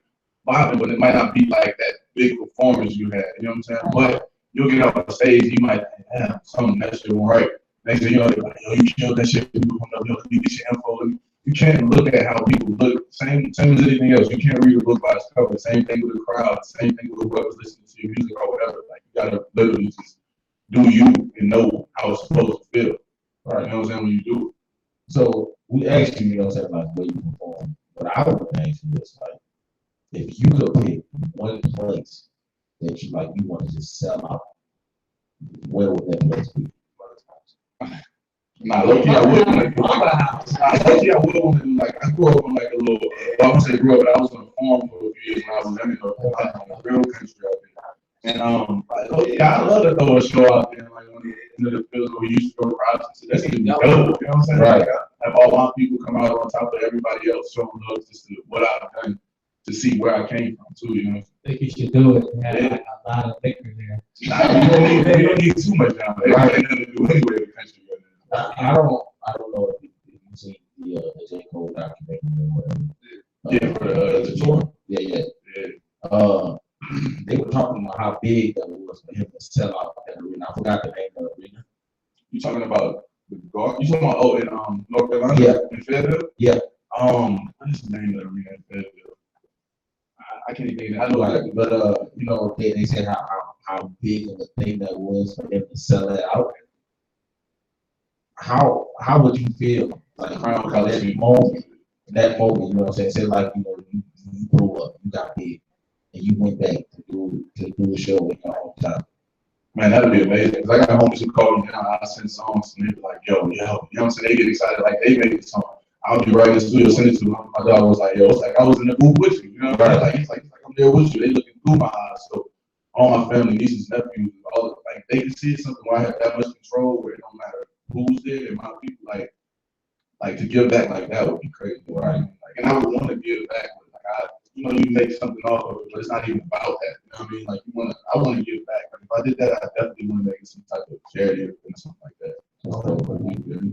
vibing, but it might not be like that big performance you had. You know what I'm saying? But you'll get up on stage, you might think, damn, something that shit went right. Next thing you know, they're like, yo, you killed that shit. People come up, yo, let me get your info. You can't look at how people look. Same as anything else. You can't read a book by its cover. Same thing with the crowd. Same thing with whoever's listening to your music or whatever. Like, you gotta literally just do you and know how it's supposed to feel. Right? You know what I'm saying? When you do it. So we asked you, you know what I'm saying, like where you perform. But I would ask you this, like, if you could pick one place that you like, you want to just sell out, where would that place be? Nah, low-key, I would want to do low-key, I would want to do, like, I grew up on like a little, well, I would say grew up, but I was on a farm for a few years when I was young, a real country out there. And like, oh yeah, I love to throw a show out there, like when the field where we used to throw crowds and shit. That's gonna be dope, you know what I'm saying? Right. Like, have all my people come out on top of everybody else, showing love just to what I've done, to see where I came from too, you know. I think you should do it. Have like a lot of liquor there. Nah, you don't need too much down there. Right. Nothing to do anyway in the country. I don't know if you see the J. Cole documentary or whatever. Yeah, for the tour. Yeah. They were talking about how big that was for him to sell forgot the name of the arena. You talking about the guard? You talking about in North Carolina? Yeah. In Fayetteville? Yeah. What is the name of the arena in Fayetteville? I can't even think of it. I know Right, that. but you know, they said how big of a thing that was for them to sell it out. How would you feel like Crown that Coliseum. moment? That moment, you know what I'm saying? Say like you grew up, you got big, and you went back to do a show in your hometown. Man, that would be amazing. Cause I got homies who call me now. I send songs and they be like, yo, you know what I'm saying? They get excited like they make the song. I'll be right in the studio, send it to them. My dog was like, yo, it's like I was in the booth with you. You know what I'm saying? Like it's like I'm there with you. They looking through my eyes. So all my family, nieces, nephews, all like they can see something where I have that much control where it don't matter who's there and my people like to give back like that would be crazy, right? Like, and I would want to give back. Like you make something off of it, but it's not even about that. You know what I mean? Like I want to give back. Like, if I did that, I definitely want to make some type of charity or something like that. You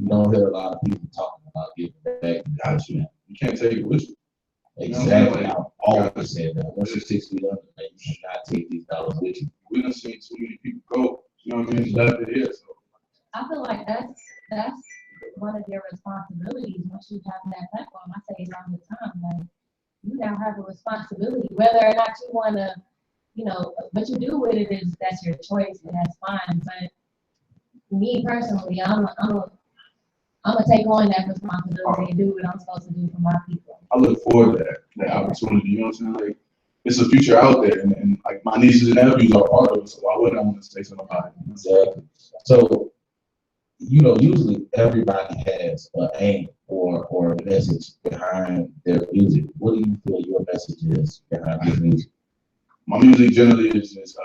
don't hear a lot of people talking about giving back. Got you. You can't take it with you. Exactly. I've always said that. Once you're 6 feet under, you should not take these dollars with you. We done seen too many people go. You know what I mean? Left it here. So I feel like that's one of your responsibilities once you have that platform. I say it all the time, like you now have a responsibility, whether or not you want to, you know, what you do with it is that's your choice and that's fine. But me personally, I'm gonna take on that responsibility and do what I'm supposed to do for my people. I look forward to that opportunity. You know what I'm saying? Like it's a future out there, and like my nieces and nephews are part of it. So why wouldn't I want to say something about it? Exactly. So, you know, usually everybody has an aim or a message behind their music. What do you feel your message is behind your music? My music generally is just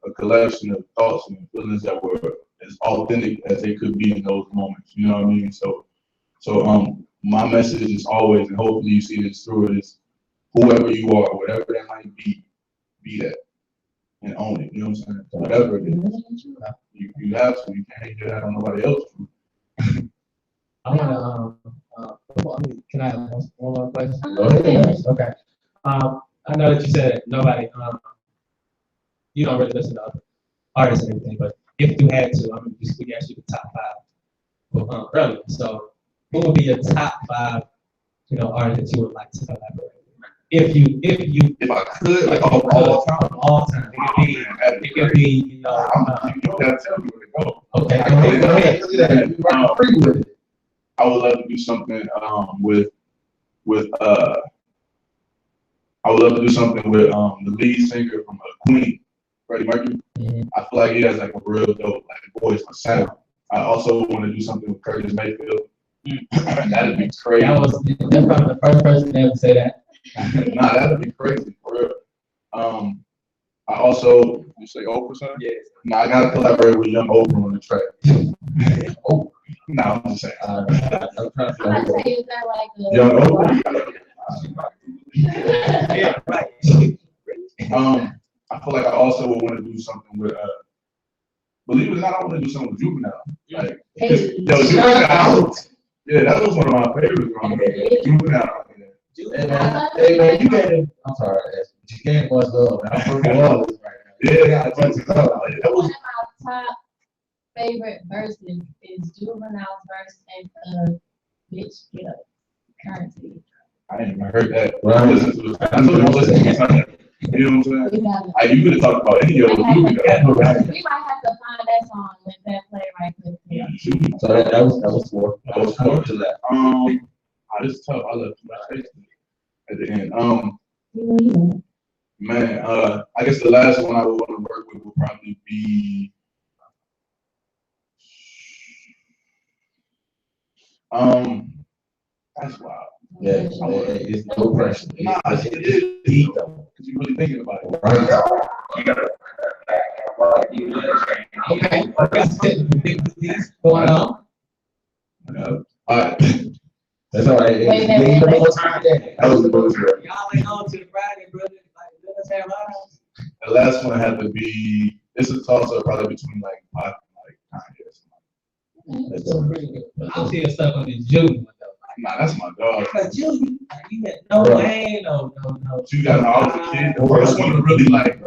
a collection of thoughts and feelings that were as authentic as they could be in those moments. You know what I mean? So my message is always, and hopefully you see this through it, is whoever you are, whatever that might be that and own it. You know what I'm saying? Whatever it is, you have to. You can't do that on nobody else. I want to, can I have one more question? Go ahead. Okay. I know that you said nobody, you don't really listen to other artists and everything, but if you had to, we asked you the top 5 earlier. So, who would be your top 5, artists that you would like to collaborate with? If I could, like all time, it could be, you don't gotta tell me where to go. Okay, go ahead. You're free with it. I would love to do something with I would love to do something with the lead singer from Queen, Freddie Mercury. Mm-hmm. I feel like he has like a real dope voice for sound. I also want to do something with Curtis Mayfield. That'd be crazy. That's probably the first person to ever say that. Nah, that'd be crazy for real. I also, you say Oprah, son? Yes. Nah, I gotta collaborate with young Oprah on the track. Oh, no, I'm just saying. I'm trying I'm not saying is that like a Young Oprah. Yeah, right. I feel like I also would want to do something with believe it or not, I want to do something with Juvenile. Like, Juvenile. Yeah, that was one of my favorites. Juvenile. Hey man, you can't. I'm sorry, you can't much love, man. I'm from New Orleans right now. Yeah, I think so. That one was of my top favorite verses is Juvenile's verse and Bitch Get Up Currency. I ain't even heard that. Right. I listened to it. I told you I listened to it. You know what I'm saying? Like, you could have talked about any of them. We might have to find that song with that play right quick. Yeah. So that was four. That was four to that. This is tough. I left my face at the end. Man, I guess the last one I would want to work with would probably be that's wild. Yeah, it's no pressure. Nah, it is deep though, because you're really thinking about it. Okay, going on. All right. That's all right. Wait. That was the bullshit. Y'all ain't on to the Friday, brother. Like, let us have ours. The last one had to be. This is also probably between like Pac and like Kanye or something. That's dope. I'm still stuck on this Junior one though. Nah, that's my dog. But Junior, you had no way, no. You got I was a kid. The first one to really like.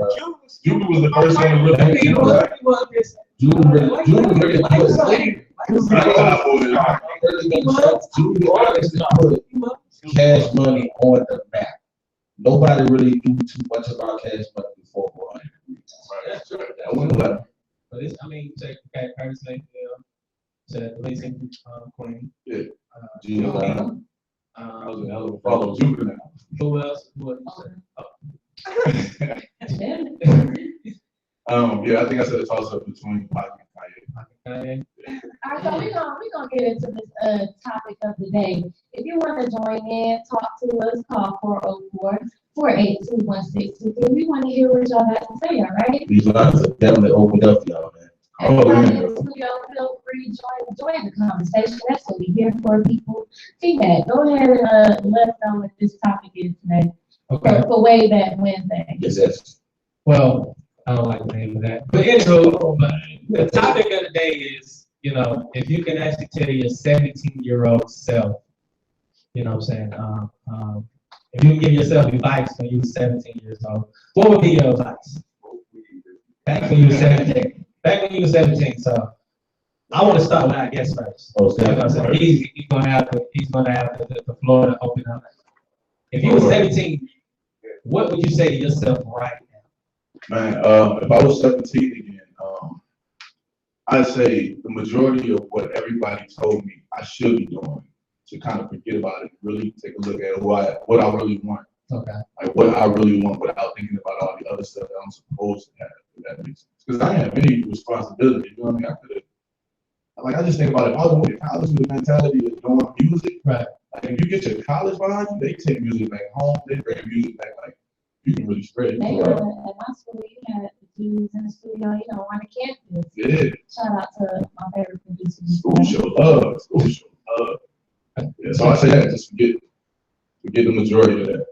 Junior was the first one to really. Julie really put cash money on the map. Nobody really knew too much about cash money before 400 degrees. That's true. I wouldn't let But it's, I mean, check, okay, Paris St. To Lacey, Queen. Yeah. Julie, I was a hell of a follow juvenile. Who else? Who else? Yeah, I think I said a toss up between Pac and Kanye. Okay. All right, so we're gonna get into this topic of the day. If you want to join in, talk to us, call 404-482-1623. We want to hear what y'all got to say, all right? these lines are definitely opened up, y'all, man. Everybody in the studio, feel free to join the conversation. That's what we're here for, people. T-Mac, go ahead and let us know what this topic is today. Okay. For way back Wednesday. Yes. Well, I don't like the name of that. But anywho, the topic of the day is, you know, if you can actually tell your 17-year-old self, you know what I'm saying, if you can give yourself advice when you were 17 years old, what would be your advice? Back when you were 17. Back when you were 17. So I want to start with our guest first. Oh, You know what I'm saying? He's gonna have the floor to open up. If you were 17, what would you say to yourself right now? Man, if I was 17 again, I'd say the majority of what everybody told me I should be doing to kind of forget about it, really take a look at what I really want. Okay. Like what I really want without thinking about all the other stuff that I'm supposed to have, if that makes sense. Because I didn't have any responsibility, you know what I mean? I could have, like, I just think about it. If I was going to college with the mentality of doing music, Right. like, if you get your college behind you, they take music back home, they bring music back, like, you can really spread it. They at my school, you had the dudes in the studio, you know, on the campus. Yeah. Shout out to my favorite producers. School show love. School show love. Yeah, so I say that, just forget the majority of that.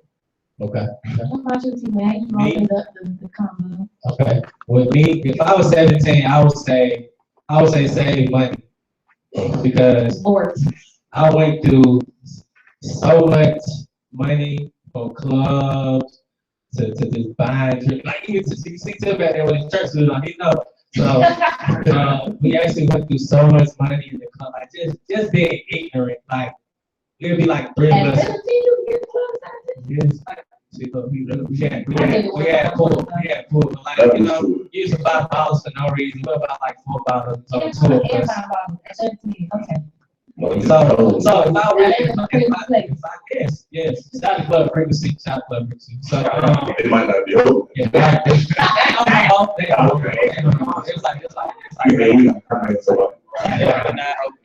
Okay. What about you, T-Mac? You opened up the combo. Okay. With me, if I was 17, I would say save money because Sports. I went through so much money for clubs to just buy like even to see Tim back there with his church suit on, you know. So we actually went through so much money in the club, like just being ignorant, like it'd be like 3 of At us. 17, you get clubs. Yes. We had pool, but like, you know, you used to buy bottles for no reason. What about like 4 bottles? So 2 of us. At 17, okay. So if I really, yes, shout out club frequency, shout out club frequency. So It might not be open. yeah, it's like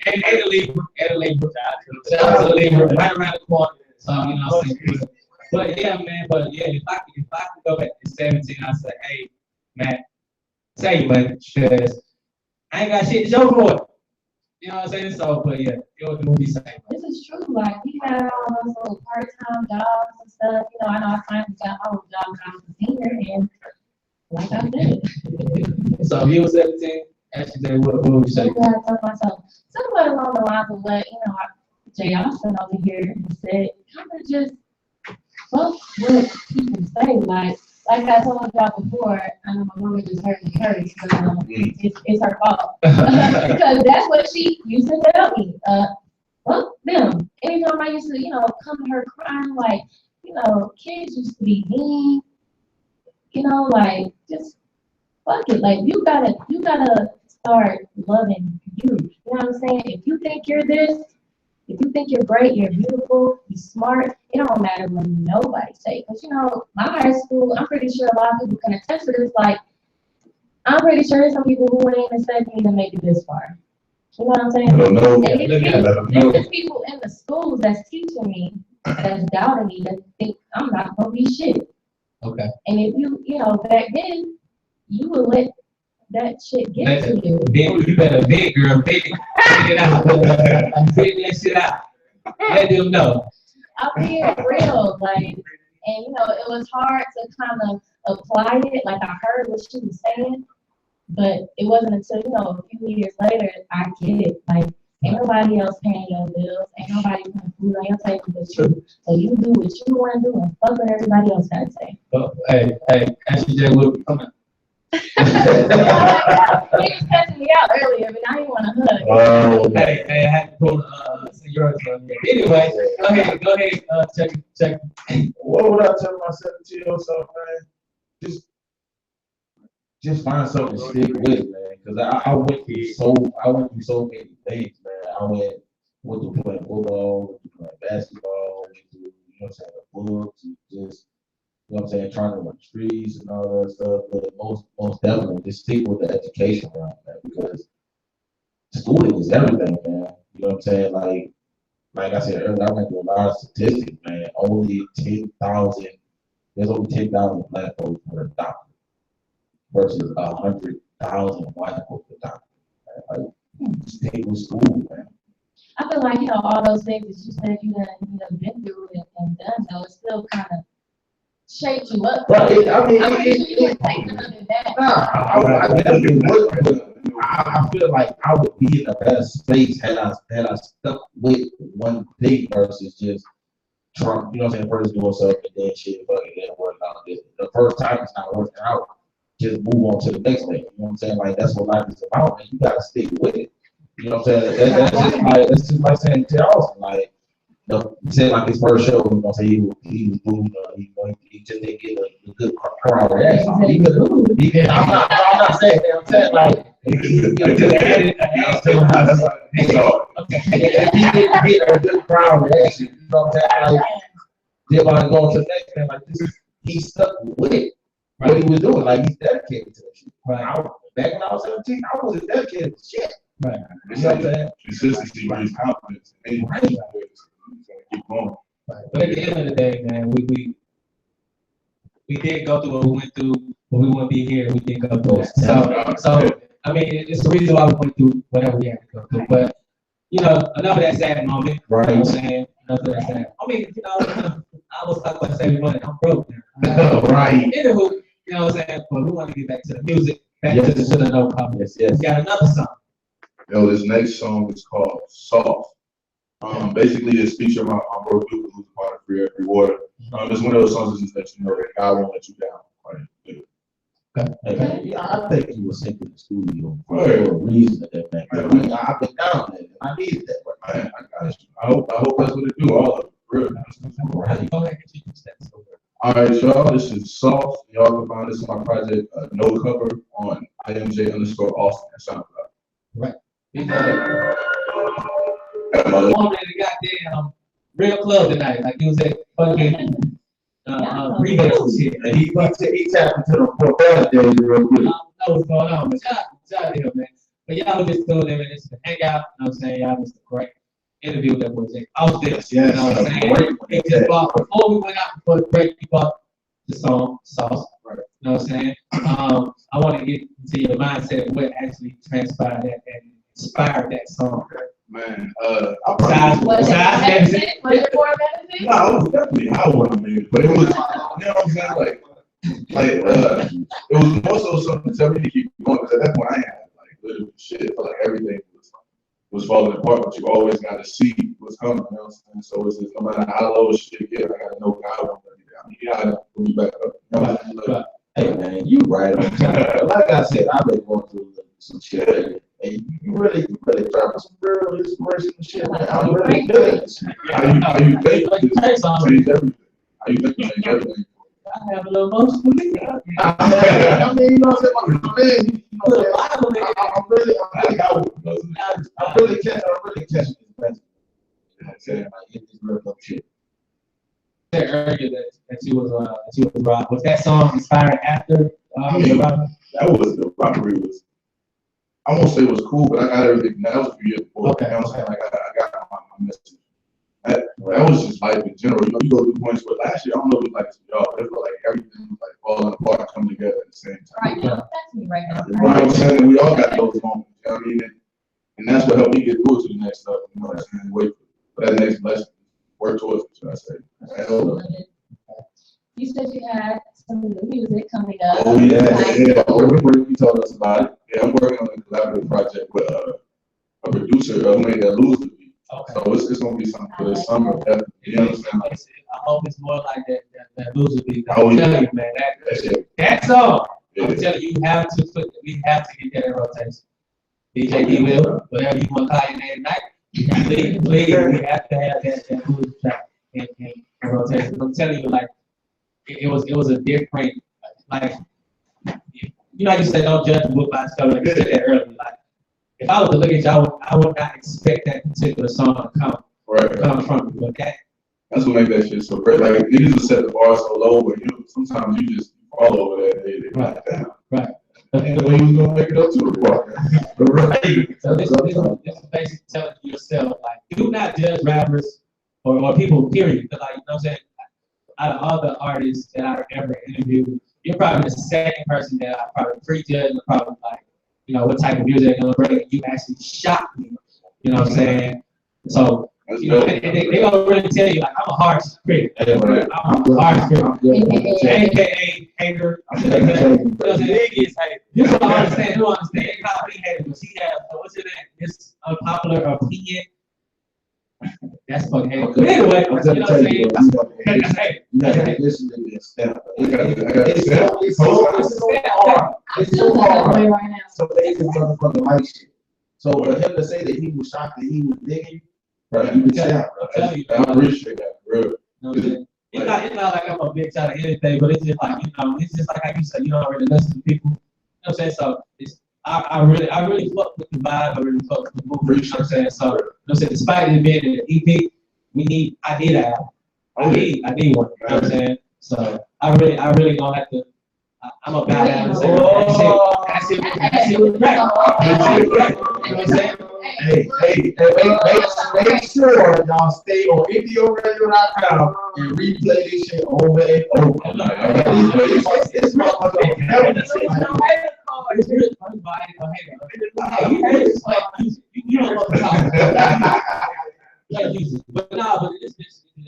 and the Libra, shout out to the Libra, right around the corner. So you know, but yeah, man, if I could go back to 17, I'd say, hey, man, save money, because I ain't got shit to show for it. You know what I'm saying? So, but yeah, it was the movie same. This is true. Like, we had all those little part-time jobs and stuff. You know, I know I finally got my own job when I was a senior, and like I said. So, if you were 17, actually, what would you say? I told myself somewhere along the lines of what, you know, Jay Alston over here said, kind of just fuck what people say. Like I told y'all before, I know my mama just heard me curse, but it's her fault. Because that's what she used to tell me. Fuck them. Anytime I used to, you know, come to her crying, like, you know, kids used to be mean, you know, like, just fuck it. Like, you gotta start loving you. You know what I'm saying? If you think you're this, if you think you're great, you're beautiful, you're smart, it don't matter what nobody say. Because, you know, my high school, I'm pretty sure a lot of people can attest to this. Like, I'm pretty sure there's some people who ain't even expect me to make it this far. You know what I'm saying? And there's people in the schools that's teaching me, that's doubting me, that think I'm not going to be shit. Okay. And if you know, back then, you would let that shit get to you. You better big girl, big it out. Big that shit out. Let them know. I'm being real, like, and you know, it was hard to kind of apply it. Like, I heard what she was saying, but it wasn't until, you know, a few years later I get it. Like, ain't nobody else paying your bills, ain't nobody putting food on your table but you. So you do what you want to do and fuck what everybody else got to say. Well, hey, actually, Jay, we'll come on. He was cussing me out earlier, but now he want to hug. Oh, Hey, I had to pull yours from here. Anyway, go ahead, check. what would I tell my 17-year-old self, man? Just find something to stick with, man. Because I went through so many things, man. I went to playing football, went to playing basketball, went to, you know what I'm saying, the books, and just, you know what I'm saying, trying to run trees and all that stuff. But most definitely, just stick with the education around that, because schooling is everything, man. You know what I'm saying? Like I said earlier, I went through a lot of statistics, man. There's only 10,000 black folks for a doctor versus 100,000 white folks for a doctor. Like, stay with school, man. I feel like, all those things that you said you done been through and done, though, it still kind of shaped you up. But You would take none of that. I definitely would, but I feel like I would be in a better space had I stuck with one thing versus just trying, you know what I'm saying, first doing something and then shit fucking didn't work out. The first time it's not working out, just move on to the next thing. You know what I'm saying? Like, that's what life is about, man. You gotta stick with it. You know what I'm saying? That's just like saying to Alston, like, he said like his first show, you know, say he was moving, he just didn't get a good crowd reaction. I'm not saying that. I'm saying like if he didn't get a good crowd reaction, you know what I'm saying? Like, they're about to go on to the next thing. Like, he stuck with it. What he was doing, like, he's dedicated to that shit. Right. Back when I was 17, I wasn't dedicated to shit. Right. You know what I'm saying? Consistency brings confidence. Right. Keep going. Right. But at the end of the day, man, we did go through what we went through, but we wouldn't be here if we didn't go through it. So I mean, it's the reason why we went through whatever we had to go through. But enough of that sad moment. Right. You know what I'm saying? Enough of that sad. I mean, I was talking about saving money. I'm broke now. Right. Anywho, you know what I'm saying? But we want to get back to the music, back to the no problem. Yes. We got another song. Yo, this next song is called Soft. Basically, it speaks about my bro Duke who's a part of Free Every Water. It's one of those songs that just lets you know that God won't let you down. Okay. Yeah, I think he was sent to the studio for a reason. I've been down there. I needed that. Man, I got you. I hope that's what it do. All of it. Real. Right. Go ahead and introduce that. All right, y'all. This is Soft. Y'all can find this on my project, No Cover, on IMJ_Alston and SoundCloud. Right. Performed at the goddamn real club tonight. Like he was at fucking remix and shit. And he tapped into the profanity real quick. I don't know what's going on, but shout out to him, man. But y'all just doing them and it's the Hangout. You know what I'm saying? Y'all was a great interview with that boy Jake Alston. You know what I'm saying? He just before we went out for the break, he bought the song Sauce. Right. You know what I'm saying? I want to get into your mindset of what actually transpired and inspired that song. Man, Was it for a benefit? no, it was definitely how I made it, but it was, you know what I'm saying, it was more so something to tell me to keep going, because at that point I had literally shit, I felt like everything was falling apart, but you always got to see what's coming, you know what I'm saying? So it's just, no matter how low shit get, I got to know God won't let me down. He got to put me back up. You know what I'm saying? Hey man, you right on time. Like I said, I've been going through some shit. And you really dropping some real inspiration and shit, man. I'm really good. How you think change everything? How you think change everything? I have a little emotional. I mean, you know what I'm saying? I'm really catching this message. You know what I'm saying? Like, it's real dumb shit. Said earlier that she was rock. Was that song inspired after That was the robbery was. I won't say it was cool, but I got everything. That was a few years before. Okay. You know what I'm saying? Like I got my message. That was just life in general. You know, you go through points where last year, I don't know if it was like this for y'all, but it felt like everything was like falling apart and coming together at the same time. Right now, that's me right now. You know what I'm saying? We all got those moments. You know what I mean? And that's what helped me get through to the next stuff. You know what I'm saying? Wait for that next blessing. Work towards it, should I say. You said you had some new music coming up. Oh yeah. You told us about it. Yeah, I'm working on a collaborative project with a producer who made that Loser beat. Okay. So it's gonna be something for the summer. You know what I'm saying? I hope it's more like that Loser beat. Oh, yeah. You, man, that song I'm telling you, we have to get that in rotation. DJ D will, whatever you want to call your name tonight, please, we have to have that blues track in rotation. I'm telling you, like, it was a different, like, you know, how you say don't judge a book by its cover. Like you said that earlier. Like, if I was to look at y'all, I would not expect that particular song to come from you. But that's what makes that shit so great. Like niggas will set the bar so low, but sometimes you just fall over that. They right, down. right. And the way you was gonna make it up to the bar. Right. So this is basically telling yourself, like, do not judge rappers or people, period. Because, like, you know what I'm saying? Out of all the artists that I've ever interviewed, you're probably the second person that I probably prejudge and probably like, you know, what type of music they're gonna bring. You actually shocked me. You know what I'm saying? So, you know, they gonna really tell you, like, I'm a harsh critic. I'm a harsh critic. AKA hater. You know what I'm saying? You don't understand. You understand. They call me hater, but she has, what's your name? This unpopular opinion. That's fucking hater. But anyway, you know what I'm saying? You gotta listen to this step. It's so hard. Right now. So they just motherfucking like shit. So for him to say that he was shocked that he was digging, right? You can tell. I appreciate that, bro. You know what I'm saying? It's not like I'm a big shot of anything, but it's just like, you know, it's just like how you said, you don't really listen to people. You know what I'm saying? So it's I really fuck with the vibe, I really fuck with the movie, you know what I'm saying? So, you know what I'm saying, despite it being an EP, I need an album. I need one, you know what I'm saying? So I really don't have to, I'm a bad album. That's it, right. You know what I'm saying? Hey, make sure y'all stay on IndioRadio.com and replay this shit over and over. This motherfucker. It's really funny, but you don't want to talk. But no, but it's basically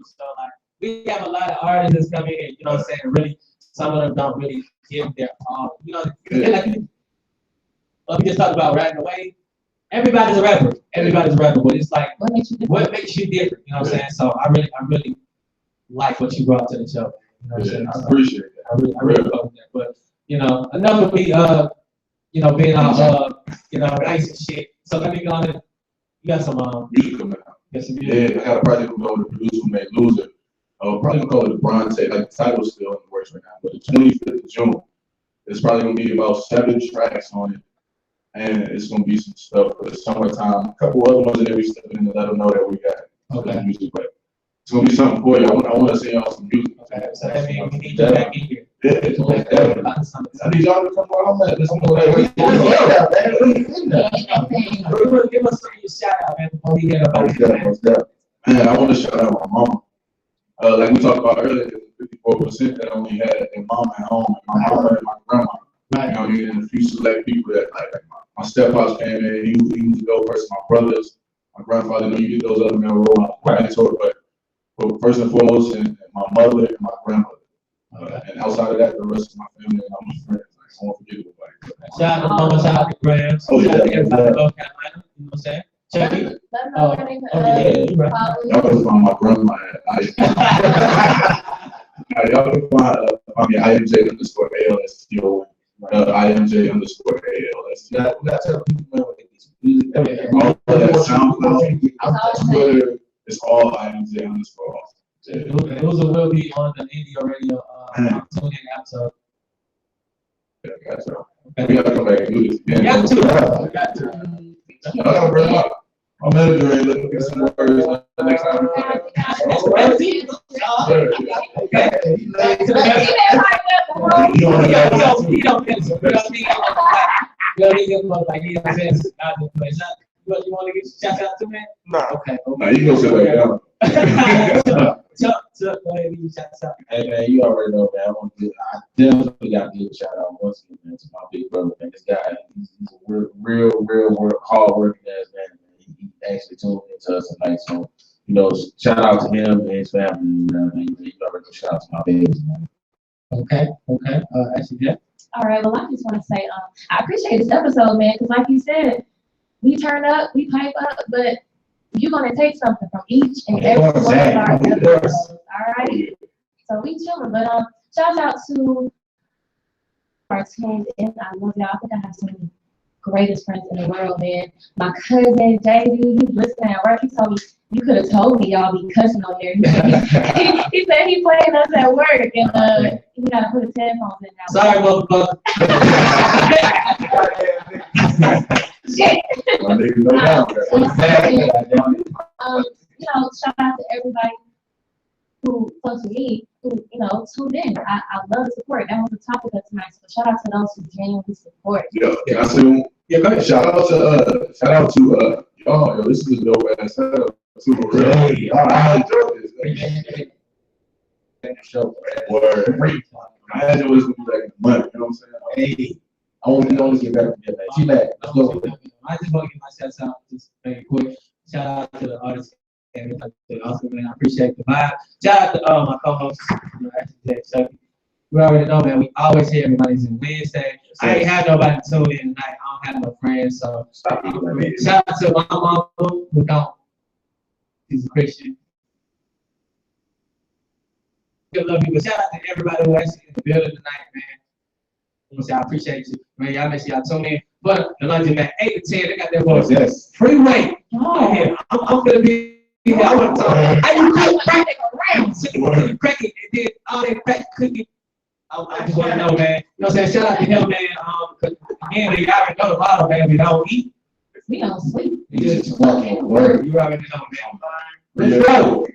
so like we have a lot of artists that's coming in, you know what I'm saying? Really, some of them don't really give their all. You know, like we just talked about rapping away. Everybody's a rapper, but it's like what makes you different? You know what I'm saying? So I really like what you brought to the show. You know what I'm saying? I appreciate that. I really love that. But you know, enough of me, you know, being all, you know, nice and shit. So let me go on. You got some music coming out. Yeah, I got a project I'm going to produce who made Loser. Probably call it the Bronte. Like the title's still in the works right now, but the 25th of June, there's probably gonna be about 7 tracks on it, and it's gonna be some stuff for the summertime. A couple other ones that we stepping in to let them know that we got music, but it's gonna be something for you. I want to sing y'all some music. Okay, so that means we need you back in here. Yeah, I need y'all to come on. Let's go there. Give us a shout out, man, before we get about it. Man, I want to shout out my mama. Like we talked about earlier, 54% that only had their mom at home, and my mama and my grandma. Right. You know what I mean? And a few select people that like my stepfather's family, he was the go person. My brothers, my grandfather, you get those other men roll right into it, but first and foremost, and my mother and my grandmother. And outside of that, the rest of my family and all my friends. Like, I won't forget everybody. Shout out to Mama, shout out to Grams. Oh, yeah. Shout out to everybody in North Carolina. You know what I'm saying? Chucky. Y'all can find my grandma at y'all can find me at IMJ_ALSTO. IMJ_ALSTO. We got to tell people all of that SoundCloud, Twitter, it's all IMJ_. Those will be on the Indio Radio TuneIn app. So yeah, we gotta come back and do this again. We got to. I gotta bring them up. My manager ain't looking for some words the next time. You want to get your shout out to me? No. Okay. No, you can go sit back down. Chuck, go ahead and give your shout out. Hey man, you already know, man. I definitely got to give a shout out once again, man, to my big brother, man. This guy, he's a real hard working ass man. He actually tuned into us tonight, so you know, shout out to him and his family. You know, man. You already know, shout out to my babies, man. Okay. Actually, yeah. All right. Well, I just want to say, I appreciate this episode, man, because like you said, we turn up, we pipe up, but you're gonna take something from each and every one of our episodes. All right. So we chilling, but shout out to are tuned in. I love y'all. I think I have some of the greatest friends in the world, man. My cousin, JD, he's listening at work. He told me, you could have told me y'all be cussing on there. He said he playing us at work, and he got to put his headphones in now. Sorry, motherfucker. Shit. My niggas know now. You know, shout out to everybody who close to me, who, you know, tuned in. I love support. That was the topic of tonight. So shout out to those who genuinely support. Yeah, I see. Yeah, go ahead. Shout out to y'all. Yo, this is a dope ass setup. Super real. Hey, I enjoyed this. Show. Word. I had to listen to like money. You know what I'm saying? Hey, I want to get better from that, man. She back. Let's go. I just want to give my shout out, just very quick. Shout out to the artists and to the Alston, man. I appreciate the vibe. Shout out to my co-host, Chucky. We already know, man. We always hear everybody's in Wednesday. I ain't have nobody tune in tonight. I don't have no friends, so shout out to my mom who don't. She's a Christian. Good love you, but shout out to everybody who actually in the building tonight, man. I'm gonna say I appreciate you, man. Y'all make sure y'all tune in. But the luncheon at 8 to 10, they got their voice. Yes. Freeway. Oh, I'm gonna be here. I want to talk. I you cracking around, cracking, and then all that crack cooking. I just want to know, man. You know what I'm saying? Shout out to him, man. Cause again, y'all already know the bottle, man. We don't eat. We don't sleep. You just walk on word. You already know, man. Let's go.